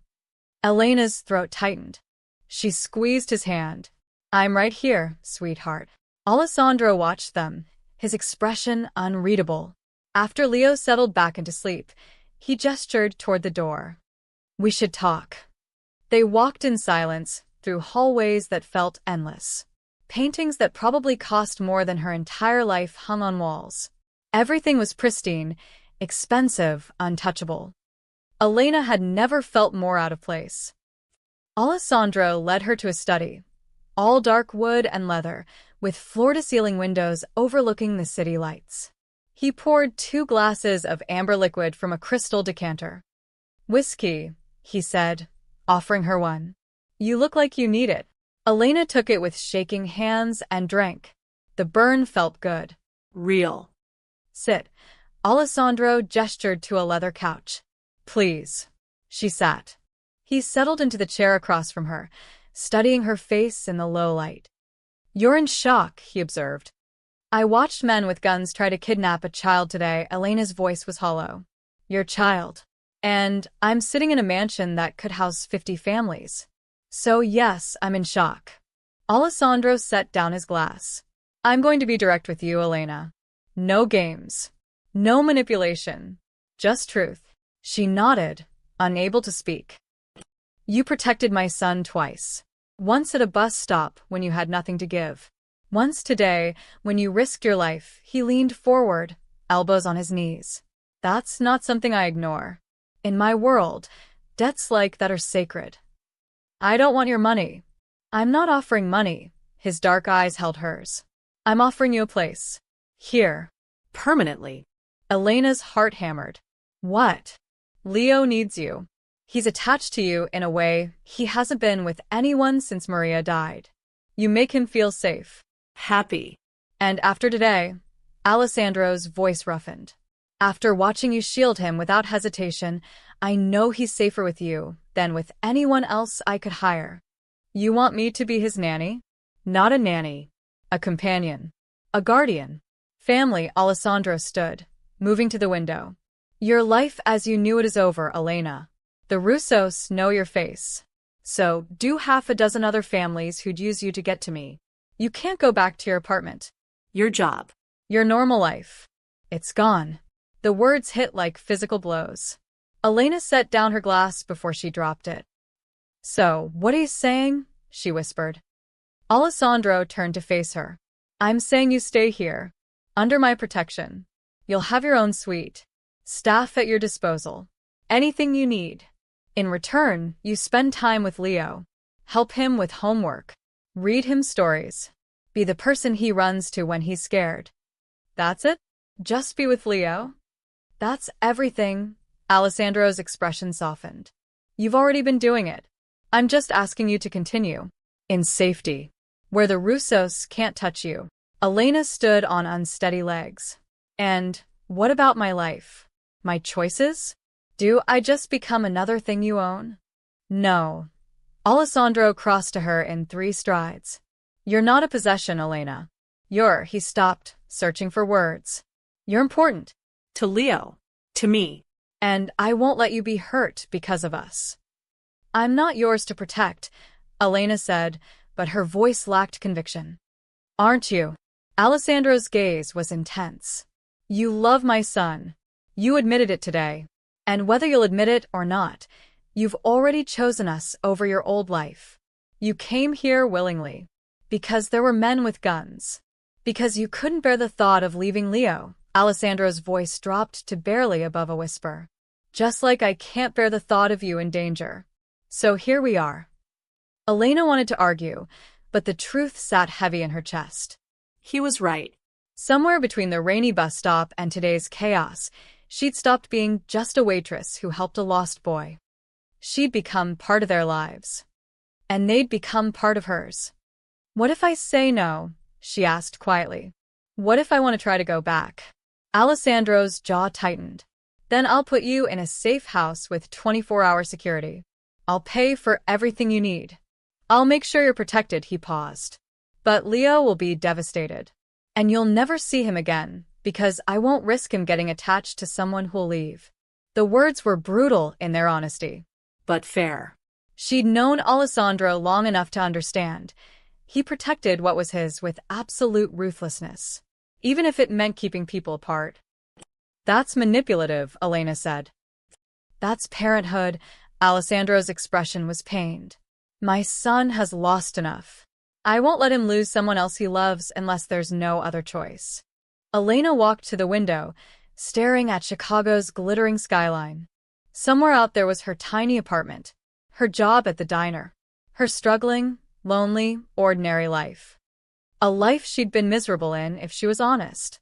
Elena's throat tightened. She squeezed his hand. "I'm right here, sweetheart." Alessandro watched them, his expression unreadable. After Leo settled back into sleep, he gestured toward the door. "We should talk." They walked in silence, through hallways that felt endless. Paintings that probably cost more than her entire life hung on walls. Everything was pristine, expensive, untouchable. Elena had never felt more out of place. Alessandro led her to a study, all dark wood and leather, with floor-to-ceiling windows overlooking the city lights. He poured 2 glasses of amber liquid from a crystal decanter. "Whiskey," he said, offering her one. "You look like you need it." Elena took it with shaking hands and drank. The burn felt good. Real. "Sit." Alessandro gestured to a leather couch. "Please." She sat. He settled into the chair across from her, studying her face in the low light. "You're in shock," he observed. "I watched men with guns try to kidnap a child today." Elena's voice was hollow. "Your child. And I'm sitting in a mansion that could house 50 families. So yes, I'm in shock." Alessandro set down his glass. "I'm going to be direct with you, Elena. No games. No manipulation. Just truth." She nodded, unable to speak. "You protected my son twice. Once at a bus stop when you had nothing to give. Once today, when you risked your life." He leaned forward, elbows on his knees. "That's not something I ignore. In my world, debts like that are sacred. I don't want your money." "I'm not offering money." His dark eyes held hers. "I'm offering you a place. Here." Permanently. Elena's heart hammered. "What?" "Leo needs you. He's attached to you in a way he hasn't been with anyone since Maria died. You make him feel safe. Happy. And after today," Alessandro's voice roughened, "after watching you shield him without hesitation, I know he's safer with you than with anyone else I could hire. You want me to be his nanny?" "Not a nanny. A companion. A guardian." "Family." Alessandro stood, moving to the window. "Your life as you knew it is over, Elena. The Russos know your face. So do 6 other families who'd use you to get to me. You can't go back to your apartment. Your job. Your normal life. It's gone." The words hit like physical blows. Elena set down her glass before she dropped it. "So, what are you saying?" she whispered. Alessandro turned to face her. "I'm saying you stay here, under my protection. You'll have your own suite, staff at your disposal, anything you need. In return, you spend time with Leo, help him with homework, read him stories, be the person he runs to when he's scared. That's it? Just be with Leo? That's everything." Alessandro's expression softened. "You've already been doing it. I'm just asking you to continue. In safety. Where the Russos can't touch you." Elena stood on unsteady legs. "And what about my life? My choices? Do I just become another thing you own?" "No." Alessandro crossed to her in 3 strides. "You're not a possession, Elena. You're—" He stopped, searching for words. "You're important. To Leo. To me. And I won't let you be hurt because of us." "I'm not yours to protect," Elena said, but her voice lacked conviction. "Aren't you?" Alessandro's gaze was intense. "You love my son. You admitted it today. And whether you'll admit it or not, you've already chosen us over your old life. You came here willingly. Because there were men with guns. Because you couldn't bear the thought of leaving Leo." Alessandro's voice dropped to barely above a whisper. "Just like I can't bear the thought of you in danger. So here we are." Elena wanted to argue, but the truth sat heavy in her chest. He was right. Somewhere between the rainy bus stop and today's chaos, she'd stopped being just a waitress who helped a lost boy. She'd become part of their lives. And they'd become part of hers. "What if I say no?" she asked quietly. "What if I want to try to go back?" Alessandro's jaw tightened. "Then I'll put you in a safe house with 24-hour security. I'll pay for everything you need. I'll make sure you're protected." He paused. "But Leo will be devastated. And you'll never see him again, because I won't risk him getting attached to someone who'll leave." The words were brutal in their honesty. But fair. She'd known Alessandro long enough to understand. He protected what was his with absolute ruthlessness, even if it meant keeping people apart. "That's manipulative," Elena said. "That's parenthood." Alessandro's expression was pained. "My son has lost enough. I won't let him lose someone else he loves unless there's no other choice. Elena walked to the window, staring at Chicago's glittering skyline. Somewhere out there was her tiny apartment, her job at the diner, her struggling, lonely, ordinary life. A life she'd been miserable in if she was honest.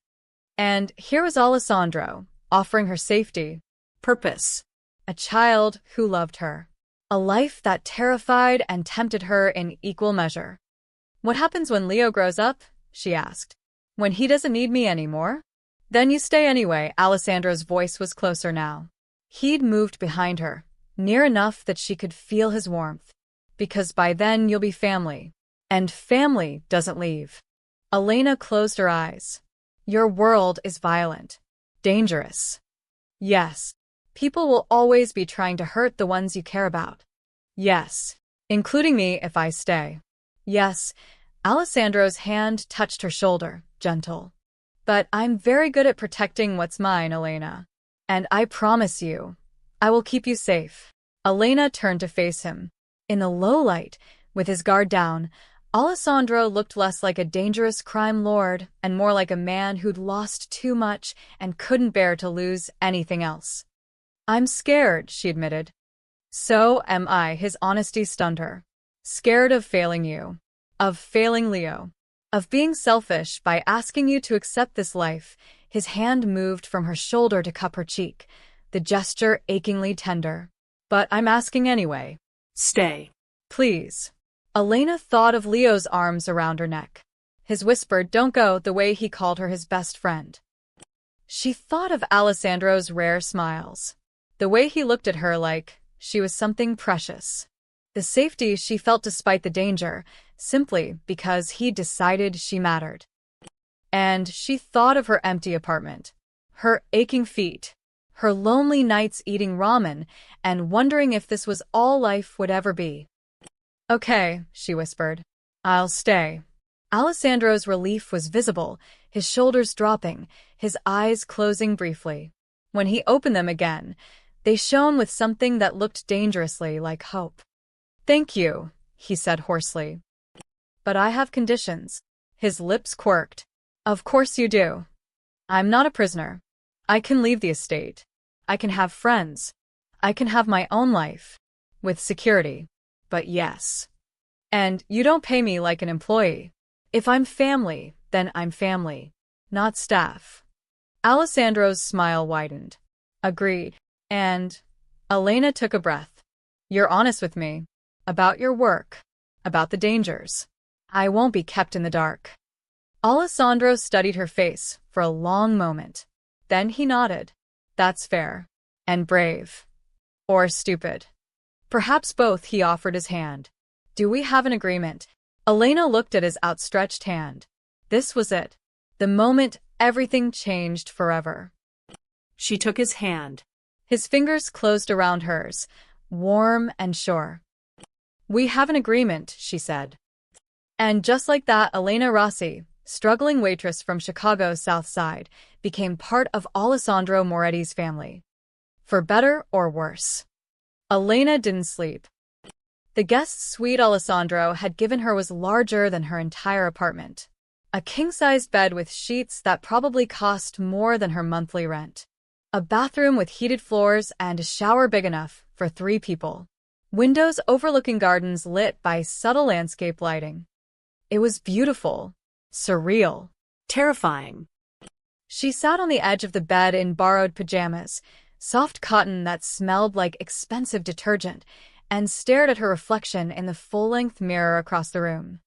And here was Alessandro, offering her safety, Purpose. a child who loved her. A life that terrified and tempted her in equal measure. What happens when Leo grows up? She asked. When he doesn't need me anymore? Then you stay anyway. Alessandro's voice was closer now. He'd moved behind her, near enough that she could feel his warmth. Because by then you'll be family. And family doesn't leave. Elena closed her eyes. Your world is violent. Dangerous. Yes. People will always be trying to hurt the ones you care about. Yes. Including me if I stay. Yes. Alessandro's hand touched her shoulder, gentle. But I'm very good at protecting what's mine, Elena. And I promise you, I will keep you safe. Elena turned to face him. In the low light, with his guard down, Alessandro looked less like a dangerous crime lord and more like a man who'd lost too much and couldn't bear to lose anything else. I'm scared, she admitted. So am I, his honesty stunned her. Scared of failing you. Of failing Leo. Of being selfish by asking you to accept this life. His hand moved from her shoulder to cup her cheek, the gesture achingly tender. But I'm asking anyway. Stay. Please. Elena thought of Leo's arms around her neck. His whispered, don't go, the way he called her his best friend. She thought of Alessandro's rare smiles. The way he looked at her like she was something precious. The safety she felt despite the danger, simply because he decided she mattered. And she thought of her empty apartment, her aching feet, her lonely nights eating ramen and wondering if this was all life would ever be. Okay, she whispered. I'll stay. Alessandro's relief was visible, his shoulders dropping, his eyes closing briefly. When he opened them again, they shone with something that looked dangerously like hope. Thank you, he said hoarsely. But I have conditions. His lips quirked. Of course you do. I'm not a prisoner. I can leave the estate. I can have friends. I can have my own life. With security. But yes. And you don't pay me like an employee. If I'm family, then I'm family. Not staff. Alessandro's smile widened. Agreed. And Elena took a breath. You're honest with me. About your work. About the dangers. I won't be kept in the dark. Alessandro studied her face for a long moment. Then he nodded. That's fair. And brave. Or stupid. Perhaps both. He offered his hand. Do we have an agreement? Elena looked at his outstretched hand. This was it. The moment everything changed forever. She took his hand. His fingers closed around hers, warm and sure. We have an agreement, she said. And just like that, Elena Rossi, struggling waitress from Chicago's South Side, became part of Alessandro Moretti's family. For better or worse. Elena didn't sleep. The guest suite Alessandro had given her was larger than her entire apartment. A king-sized bed with sheets that probably cost more than her monthly rent. A bathroom with heated floors and a shower big enough for 3 people. Windows overlooking gardens lit by subtle landscape lighting. It was beautiful. Surreal. Terrifying. She sat on the edge of the bed in borrowed pajamas, soft cotton that smelled like expensive detergent, and stared at her reflection in the full-length mirror across the room.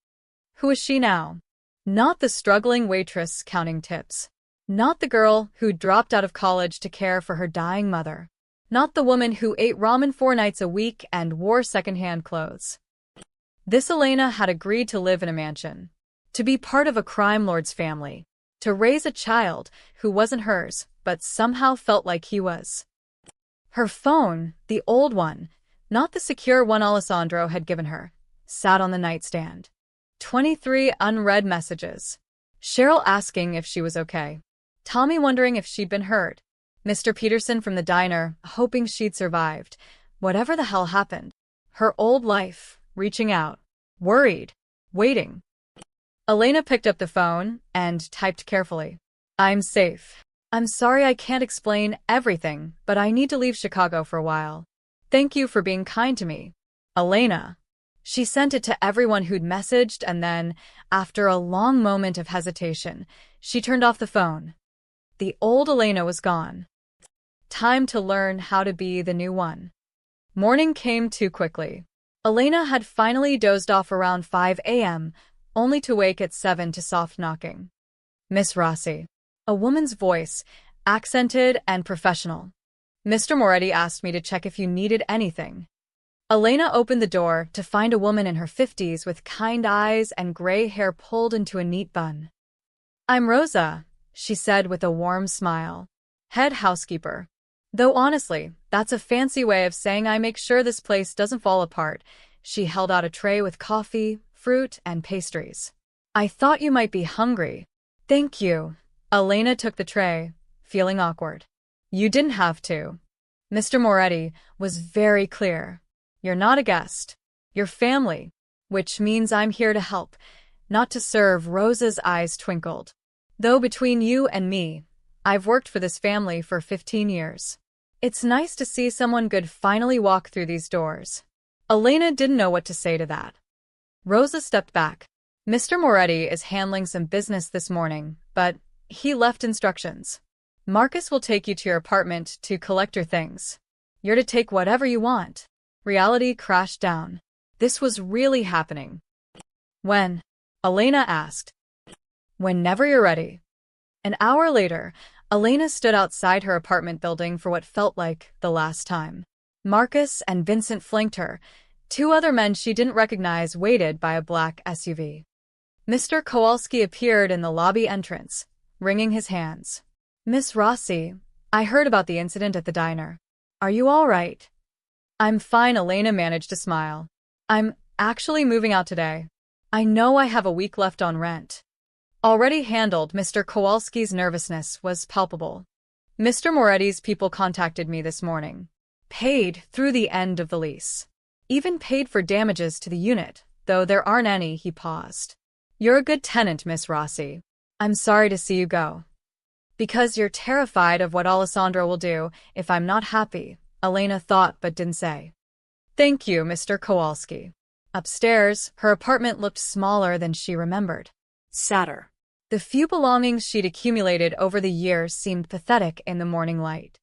Who was she now? Not the struggling waitress counting tips. Not the girl who dropped out of college to care for her dying mother. Not the woman who ate ramen 4 nights a week and wore secondhand clothes. This Elena had agreed to live in a mansion. To be part of a crime lord's family. To raise a child who wasn't hers, but somehow felt like he was. Her phone, the old one, not the secure one Alessandro had given her, sat on the nightstand. 23 unread messages. Cheryl asking if she was okay. Tommy wondering if she'd been hurt. Mr. Peterson from the diner, hoping she'd survived. Whatever the hell happened. Her old life, reaching out. Worried. waiting. Elena picked up the phone and typed carefully. I'm safe. I'm sorry I can't explain everything, but I need to leave Chicago for a while. Thank you for being kind to me. Elena. She sent it to everyone who'd messaged, and then, after a long moment of hesitation, she turned off the phone. The old Elena was gone. Time to learn how to be the new one. Morning came too quickly. Elena had finally dozed off around 5 a.m., only to wake at 7 to soft knocking. Miss Rossi. A woman's voice, accented and professional. Mr. Moretti asked me to check if you needed anything. Elena opened the door to find a woman in her 50s with kind eyes and gray hair pulled into a neat bun. I'm Rosa, she said with a warm smile. Head housekeeper. Though honestly, that's a fancy way of saying I make sure this place doesn't fall apart. She held out a tray with coffee, fruit, and pastries. I thought you might be hungry. Thank you. Elena took the tray, feeling awkward. You didn't have to. Mr. Moretti was very clear. You're not a guest. You're family, which means I'm here to help, not to serve. Rosa's eyes twinkled. Though between you and me, I've worked for this family for 15 years. It's nice to see someone good finally walk through these doors. Elena didn't know what to say to that. Rosa stepped back. Mr. Moretti is handling some business this morning, but he left instructions. Marcus will take you to your apartment to collect your things. You're to take whatever you want. Reality crashed down. This was really happening. When? Elena asked. Whenever you're ready. An hour later, Elena stood outside her apartment building for what felt like the last time. Marcus and Vincent flanked her. Two other men she didn't recognize waited by a black SUV. Mr. Kowalski appeared in the lobby entrance, wringing his hands. Miss Rossi, I heard about the incident at the diner. Are you all right? I'm fine. Elena managed to smile. I'm actually moving out today. I know I have a week left on rent. Already handled. Mr. Kowalski's nervousness was palpable. Mr. Moretti's people contacted me this morning. Paid through the end of the lease. Even paid for damages to the unit, though there aren't any. He paused. You're a good tenant, Miss Rossi. I'm sorry to see you go. Because you're terrified of what Alessandro will do if I'm not happy, Elena thought but didn't say. Thank you, Mr. Kowalski. Upstairs, her apartment looked smaller than she remembered. Sadder. The few belongings she'd accumulated over the years seemed pathetic in the morning light.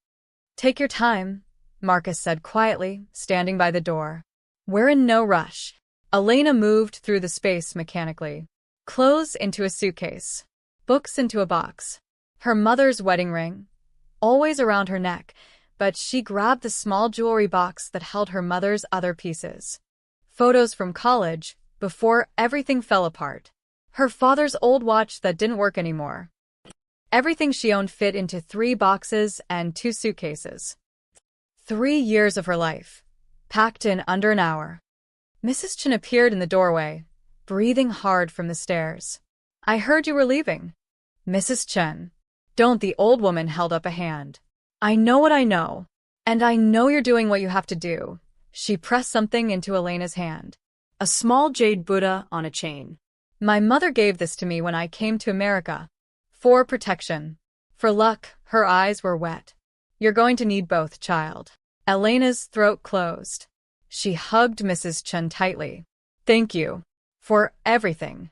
Take your time, Marcus said quietly, standing by the door. We're in no rush. Elena moved through the space mechanically. Clothes into a suitcase. Books into a box. Her mother's wedding ring, always around her neck, but she grabbed the small jewelry box that held her mother's other pieces. Photos from college, before everything fell apart. Her father's old watch that didn't work anymore. Everything she owned fit into 3 boxes and 2 suitcases. 3 years of her life, packed in under an hour. Mrs. Chen appeared in the doorway, breathing hard from the stairs. I heard you were leaving. Mrs. Chen. Don't. The old woman held up a hand. I know what I know. And I know you're doing what you have to do. She pressed something into Elena's hand. A small jade Buddha on a chain. My mother gave this to me when I came to America. For protection. For luck. Her eyes were wet. You're going to need both, child. Elena's throat closed. She hugged Mrs. Chen tightly. Thank you. For everything.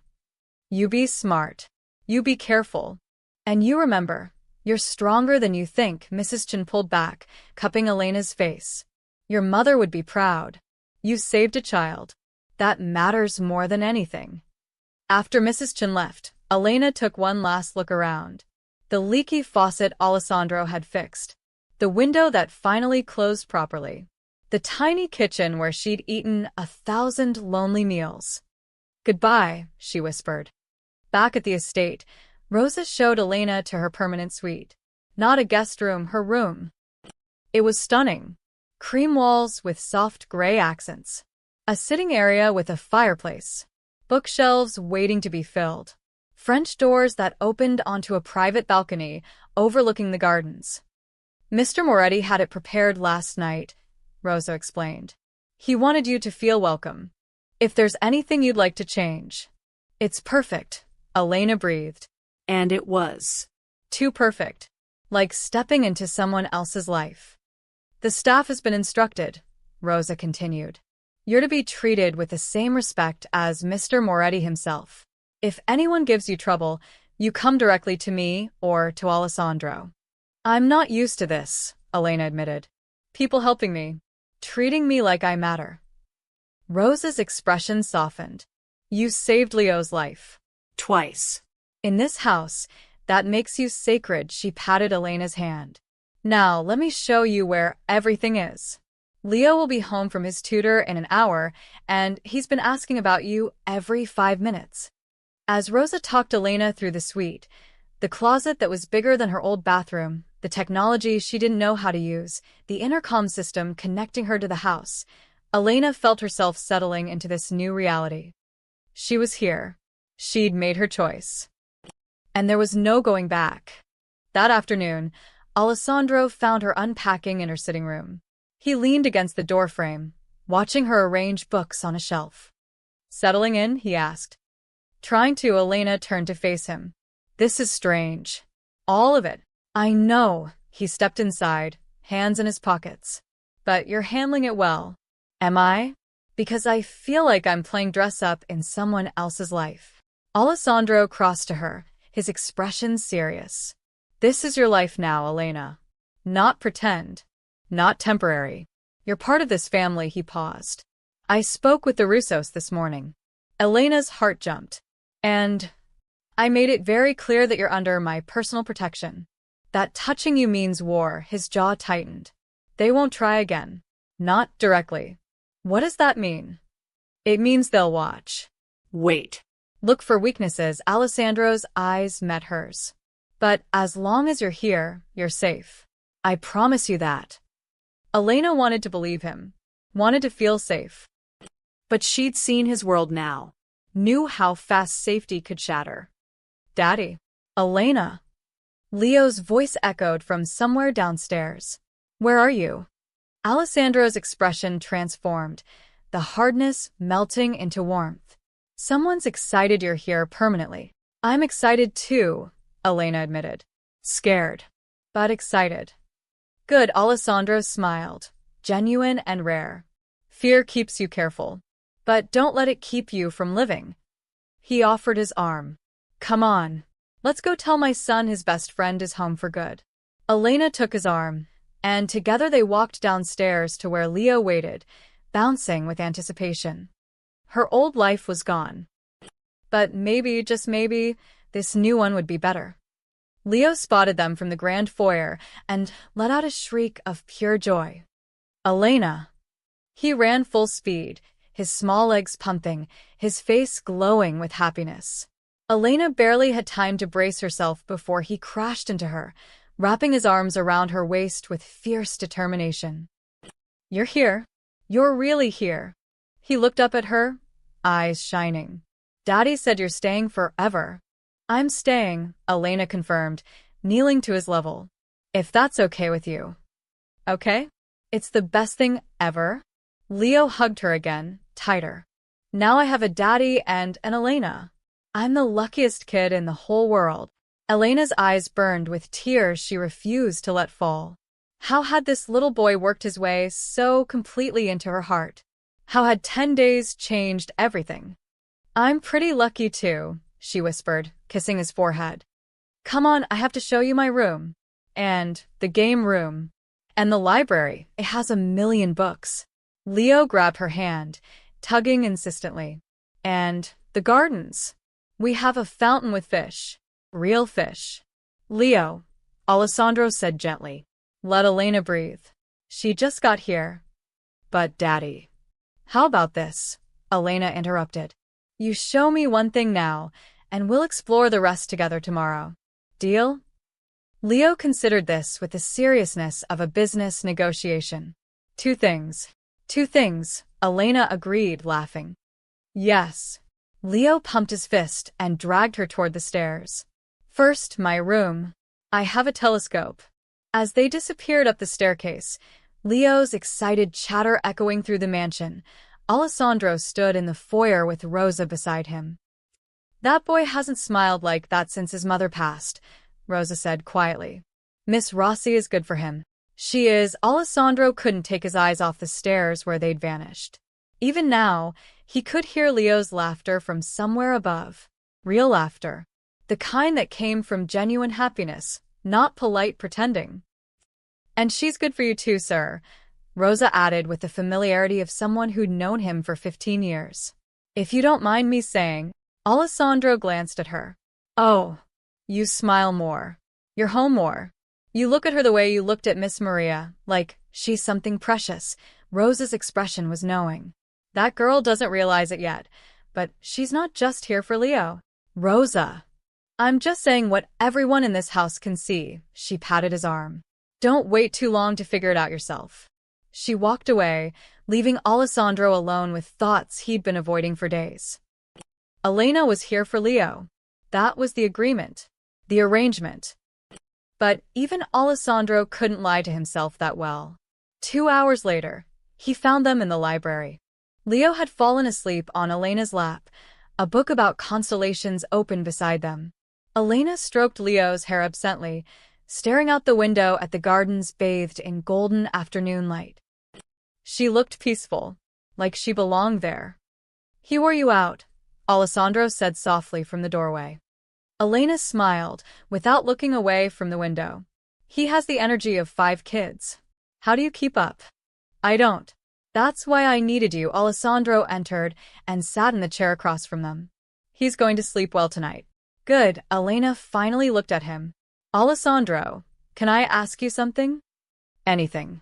You be smart. You be careful. And you remember, you're stronger than you think. Mrs. Chen pulled back, cupping Elena's face. Your mother would be proud. You saved a child. That matters more than anything. After Mrs. Chen left, Elena took one last look around. The leaky faucet Alessandro had fixed. The window that finally closed properly. The tiny kitchen where she'd eaten 1,000 lonely meals. Goodbye, she whispered. Back at the estate, Rosa showed Elena to her permanent suite. Not a guest room, her room. It was stunning. Cream walls with soft gray accents. A sitting area with a fireplace. Bookshelves waiting to be filled. French doors that opened onto a private balcony overlooking the gardens. Mr. Moretti had it prepared last night, Rosa explained. He wanted you to feel welcome. If there's anything you'd like to change. It's perfect, Elena breathed. And it was. Too perfect. Like stepping into someone else's life. The staff has been instructed, Rosa continued. You're to be treated with the same respect as Mr. Moretti himself. If anyone gives you trouble, you come directly to me or to Alessandro. I'm not used to this, Elena admitted. People helping me, treating me like I matter. Rosa's expression softened. You saved Leo's life. Twice. In this house, that makes you sacred, she patted Elena's hand. Now, let me show you where everything is. Leo will be home from his tutor in an hour, and he's been asking about you every 5 minutes. As Rosa talked Elena through the suite, the closet that was bigger than her old bathroom, the technology she didn't know how to use, the intercom system connecting her to the house, Elena felt herself settling into this new reality. She was here. She'd made her choice. And there was no going back. That afternoon, Alessandro found her unpacking in her sitting room. He leaned against the doorframe, watching her arrange books on a shelf. Settling in, he asked. Trying to, Elena turned to face him. This is strange. All of it. I know. He stepped inside, hands in his pockets. But you're handling it well. Am I? Because I feel like I'm playing dress-up in someone else's life. Alessandro crossed to her, his expression serious. This is your life now, Elena. Not pretend. Not temporary. You're part of this family, he paused. I spoke with the Russos this morning. Elena's heart jumped. And I made it very clear that you're under my personal protection. That touching you means war, his jaw tightened. They won't try again. Not directly. What does that mean? It means they'll watch. Wait. Look for weaknesses. Alessandro's eyes met hers. But as long as you're here, you're safe. I promise you that. Elena wanted to believe him, wanted to feel safe. But she'd seen his world now. Knew how fast safety could shatter. Daddy. Elena. Leo's voice echoed from somewhere downstairs. Where are you? Alessandro's expression transformed, the hardness melting into warmth. Someone's excited you're here permanently. I'm excited too, Elena admitted. Scared, but excited. Good, Alessandro smiled, genuine and rare. Fear keeps you careful, but don't let it keep you from living. He offered his arm. Come on, let's go tell my son his best friend is home for good. Elena took his arm, and together they walked downstairs to where Leo waited, bouncing with anticipation. Her old life was gone. But maybe, just maybe, this new one would be better. Leo spotted them from the grand foyer and let out a shriek of pure joy. Elena! He ran full speed, his small legs pumping, his face glowing with happiness. Elena barely had time to brace herself before he crashed into her, wrapping his arms around her waist with fierce determination. You're here. You're really here. He looked up at her, eyes shining. Daddy said you're staying forever. I'm staying, Elena confirmed, kneeling to his level. If that's okay with you. Okay? It's the best thing ever. Leo hugged her again, tighter. Now I have a daddy and an Elena. I'm the luckiest kid in the whole world. Elena's eyes burned with tears she refused to let fall. How had this little boy worked his way so completely into her heart? How had 10 days changed everything? I'm pretty lucky too, she whispered, kissing his forehead. Come on, I have to show you my room. And the game room. And the library. It has 1,000,000 books. Leo grabbed her hand, tugging insistently. And the gardens. We have a fountain with fish. Real fish. Leo, Alessandro said gently. Let Elena breathe. She just got here. But Daddy. How about this? Elena interrupted. You show me one thing now, and we'll explore the rest together tomorrow. Deal? Leo considered this with the seriousness of a business negotiation. Two things, Elena agreed, laughing. Yes. Leo pumped his fist and dragged her toward the stairs. First, my room. I have a telescope. As they disappeared up the staircase, Leo's excited chatter echoing through the mansion, Alessandro stood in the foyer with Rosa beside him. That boy hasn't smiled like that since his mother passed, Rosa said quietly. Miss Rossi is good for him. She is. Alessandro couldn't take his eyes off the stairs where they'd vanished. Even now, he could hear Leo's laughter from somewhere above. Real laughter. The kind that came from genuine happiness, not polite pretending. And she's good for you too, sir, Rosa added with the familiarity of someone who'd known him for 15 years. If you don't mind me saying, Alessandro glanced at her. Oh, you smile more. You're home more. You look at her the way you looked at Miss Maria, like she's something precious. Rosa's expression was knowing. That girl doesn't realize it yet, but she's not just here for Leo. Rosa. I'm just saying what everyone in this house can see, she patted his arm. Don't wait too long to figure it out yourself. She walked away, leaving Alessandro alone with thoughts he'd been avoiding for days. Elena was here for Leo. That was the agreement. The arrangement. But even Alessandro couldn't lie to himself that well. 2 hours later, he found them in the library. Leo had fallen asleep on Elena's lap, a book about constellations open beside them. Elena stroked Leo's hair absently, staring out the window at the gardens bathed in golden afternoon light. She looked peaceful, like she belonged there. He wore you out, Alessandro said softly from the doorway. Elena smiled, without looking away from the window. He has the energy of 5 kids. How do you keep up? I don't. That's why I needed you. Alessandro entered and sat in the chair across from them. He's going to sleep well tonight. Good. Elena finally looked at him. Alessandro, can I ask you something? Anything.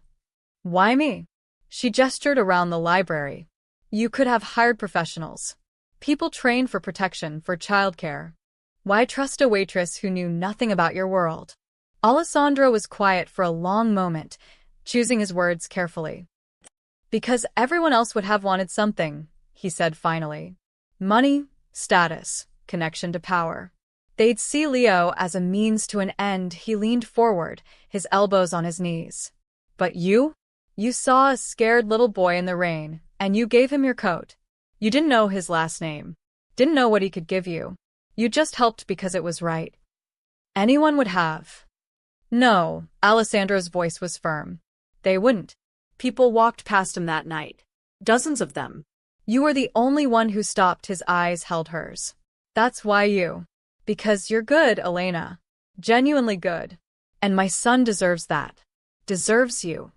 Why me? She gestured around the library. You could have hired professionals. People trained for protection, for childcare. Why trust a waitress who knew nothing about your world? Alessandro was quiet for a long moment, choosing his words carefully. Because everyone else would have wanted something, he said finally. Money, status, connection to power. They'd see Leo as a means to an end. He leaned forward, his elbows on his knees. But you? You saw a scared little boy in the rain, and you gave him your coat. You didn't know his last name. Didn't know what he could give you. You just helped because it was right. Anyone would have. No, Alessandro's voice was firm. They wouldn't. People walked past him that night. Dozens of them. You were the only one who stopped. His eyes held hers. That's why you. Because you're good, Elena. Genuinely good. And my son deserves that. Deserves you.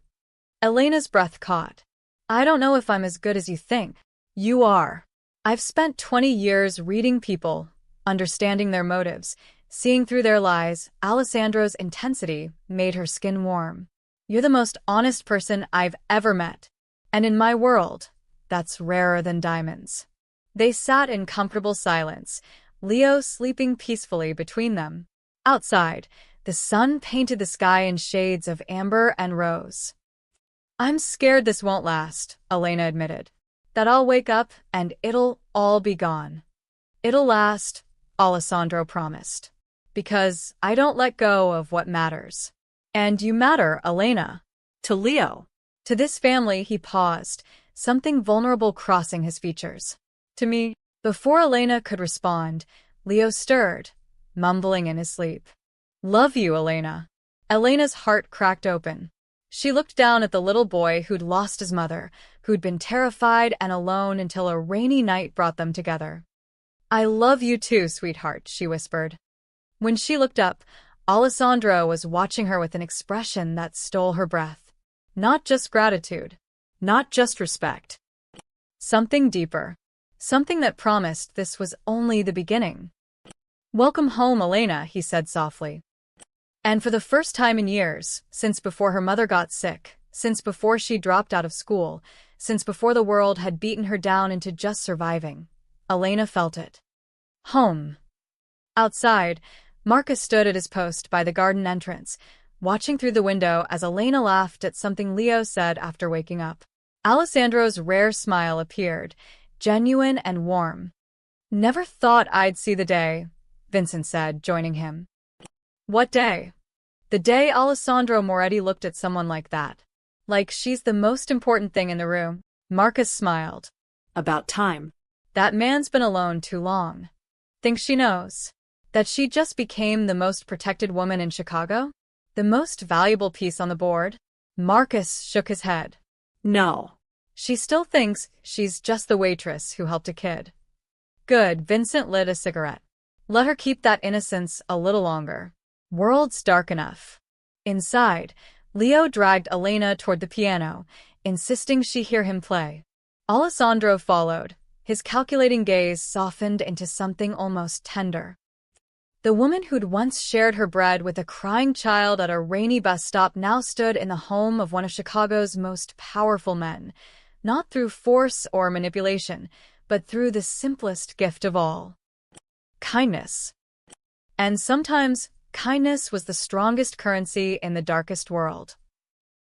Elena's breath caught. I don't know if I'm as good as you think. You are. I've spent 20 years reading people, understanding their motives, seeing through their lies. Alessandro's intensity made her skin warm. You're the most honest person I've ever met. And in my world, that's rarer than diamonds. They sat in comfortable silence, Leo sleeping peacefully between them. Outside, the sun painted the sky in shades of amber and rose. I'm scared this won't last, Elena admitted. That I'll wake up and it'll all be gone. It'll last, Alessandro promised. Because I don't let go of what matters. And you matter, Elena. To Leo. To this family. He paused, something vulnerable crossing his features. To me. Before Elena could respond, Leo stirred, mumbling in his sleep. Love you, Elena. Elena's heart cracked open. She looked down at the little boy who'd lost his mother, who'd been terrified and alone until a rainy night brought them together. I love you too, sweetheart, she whispered. When she looked up, Alessandro was watching her with an expression that stole her breath. Not just gratitude. Not just respect. Something deeper. Something that promised this was only the beginning. Welcome home, Elena, he said softly. And for the first time in years, since before her mother got sick, since before she dropped out of school, since before the world had beaten her down into just surviving, Elena felt it. Home. Outside, Marcus stood at his post by the garden entrance, watching through the window as Elena laughed at something Leo said after waking up. Alessandro's rare smile appeared, genuine and warm. Never thought I'd see the day, Vincent said, joining him. What day? The day Alessandro Moretti looked at someone like that. Like she's the most important thing in the room. Marcus smiled. About time. That man's been alone too long. Thinks she knows that she just became the most protected woman in Chicago? The most valuable piece on the board? Marcus shook his head. No. She still thinks she's just the waitress who helped a kid. Good, Vincent lit a cigarette. Let her keep that innocence a little longer. World's dark enough. Inside, Leo dragged Elena toward the piano, insisting she hear him play. Alessandro followed, his calculating gaze softened into something almost tender. The woman who'd once shared her bread with a crying child at a rainy bus stop now stood in the home of one of Chicago's most powerful men, not through force or manipulation, but through the simplest gift of all: kindness. And sometimes, kindness was the strongest currency in the darkest world.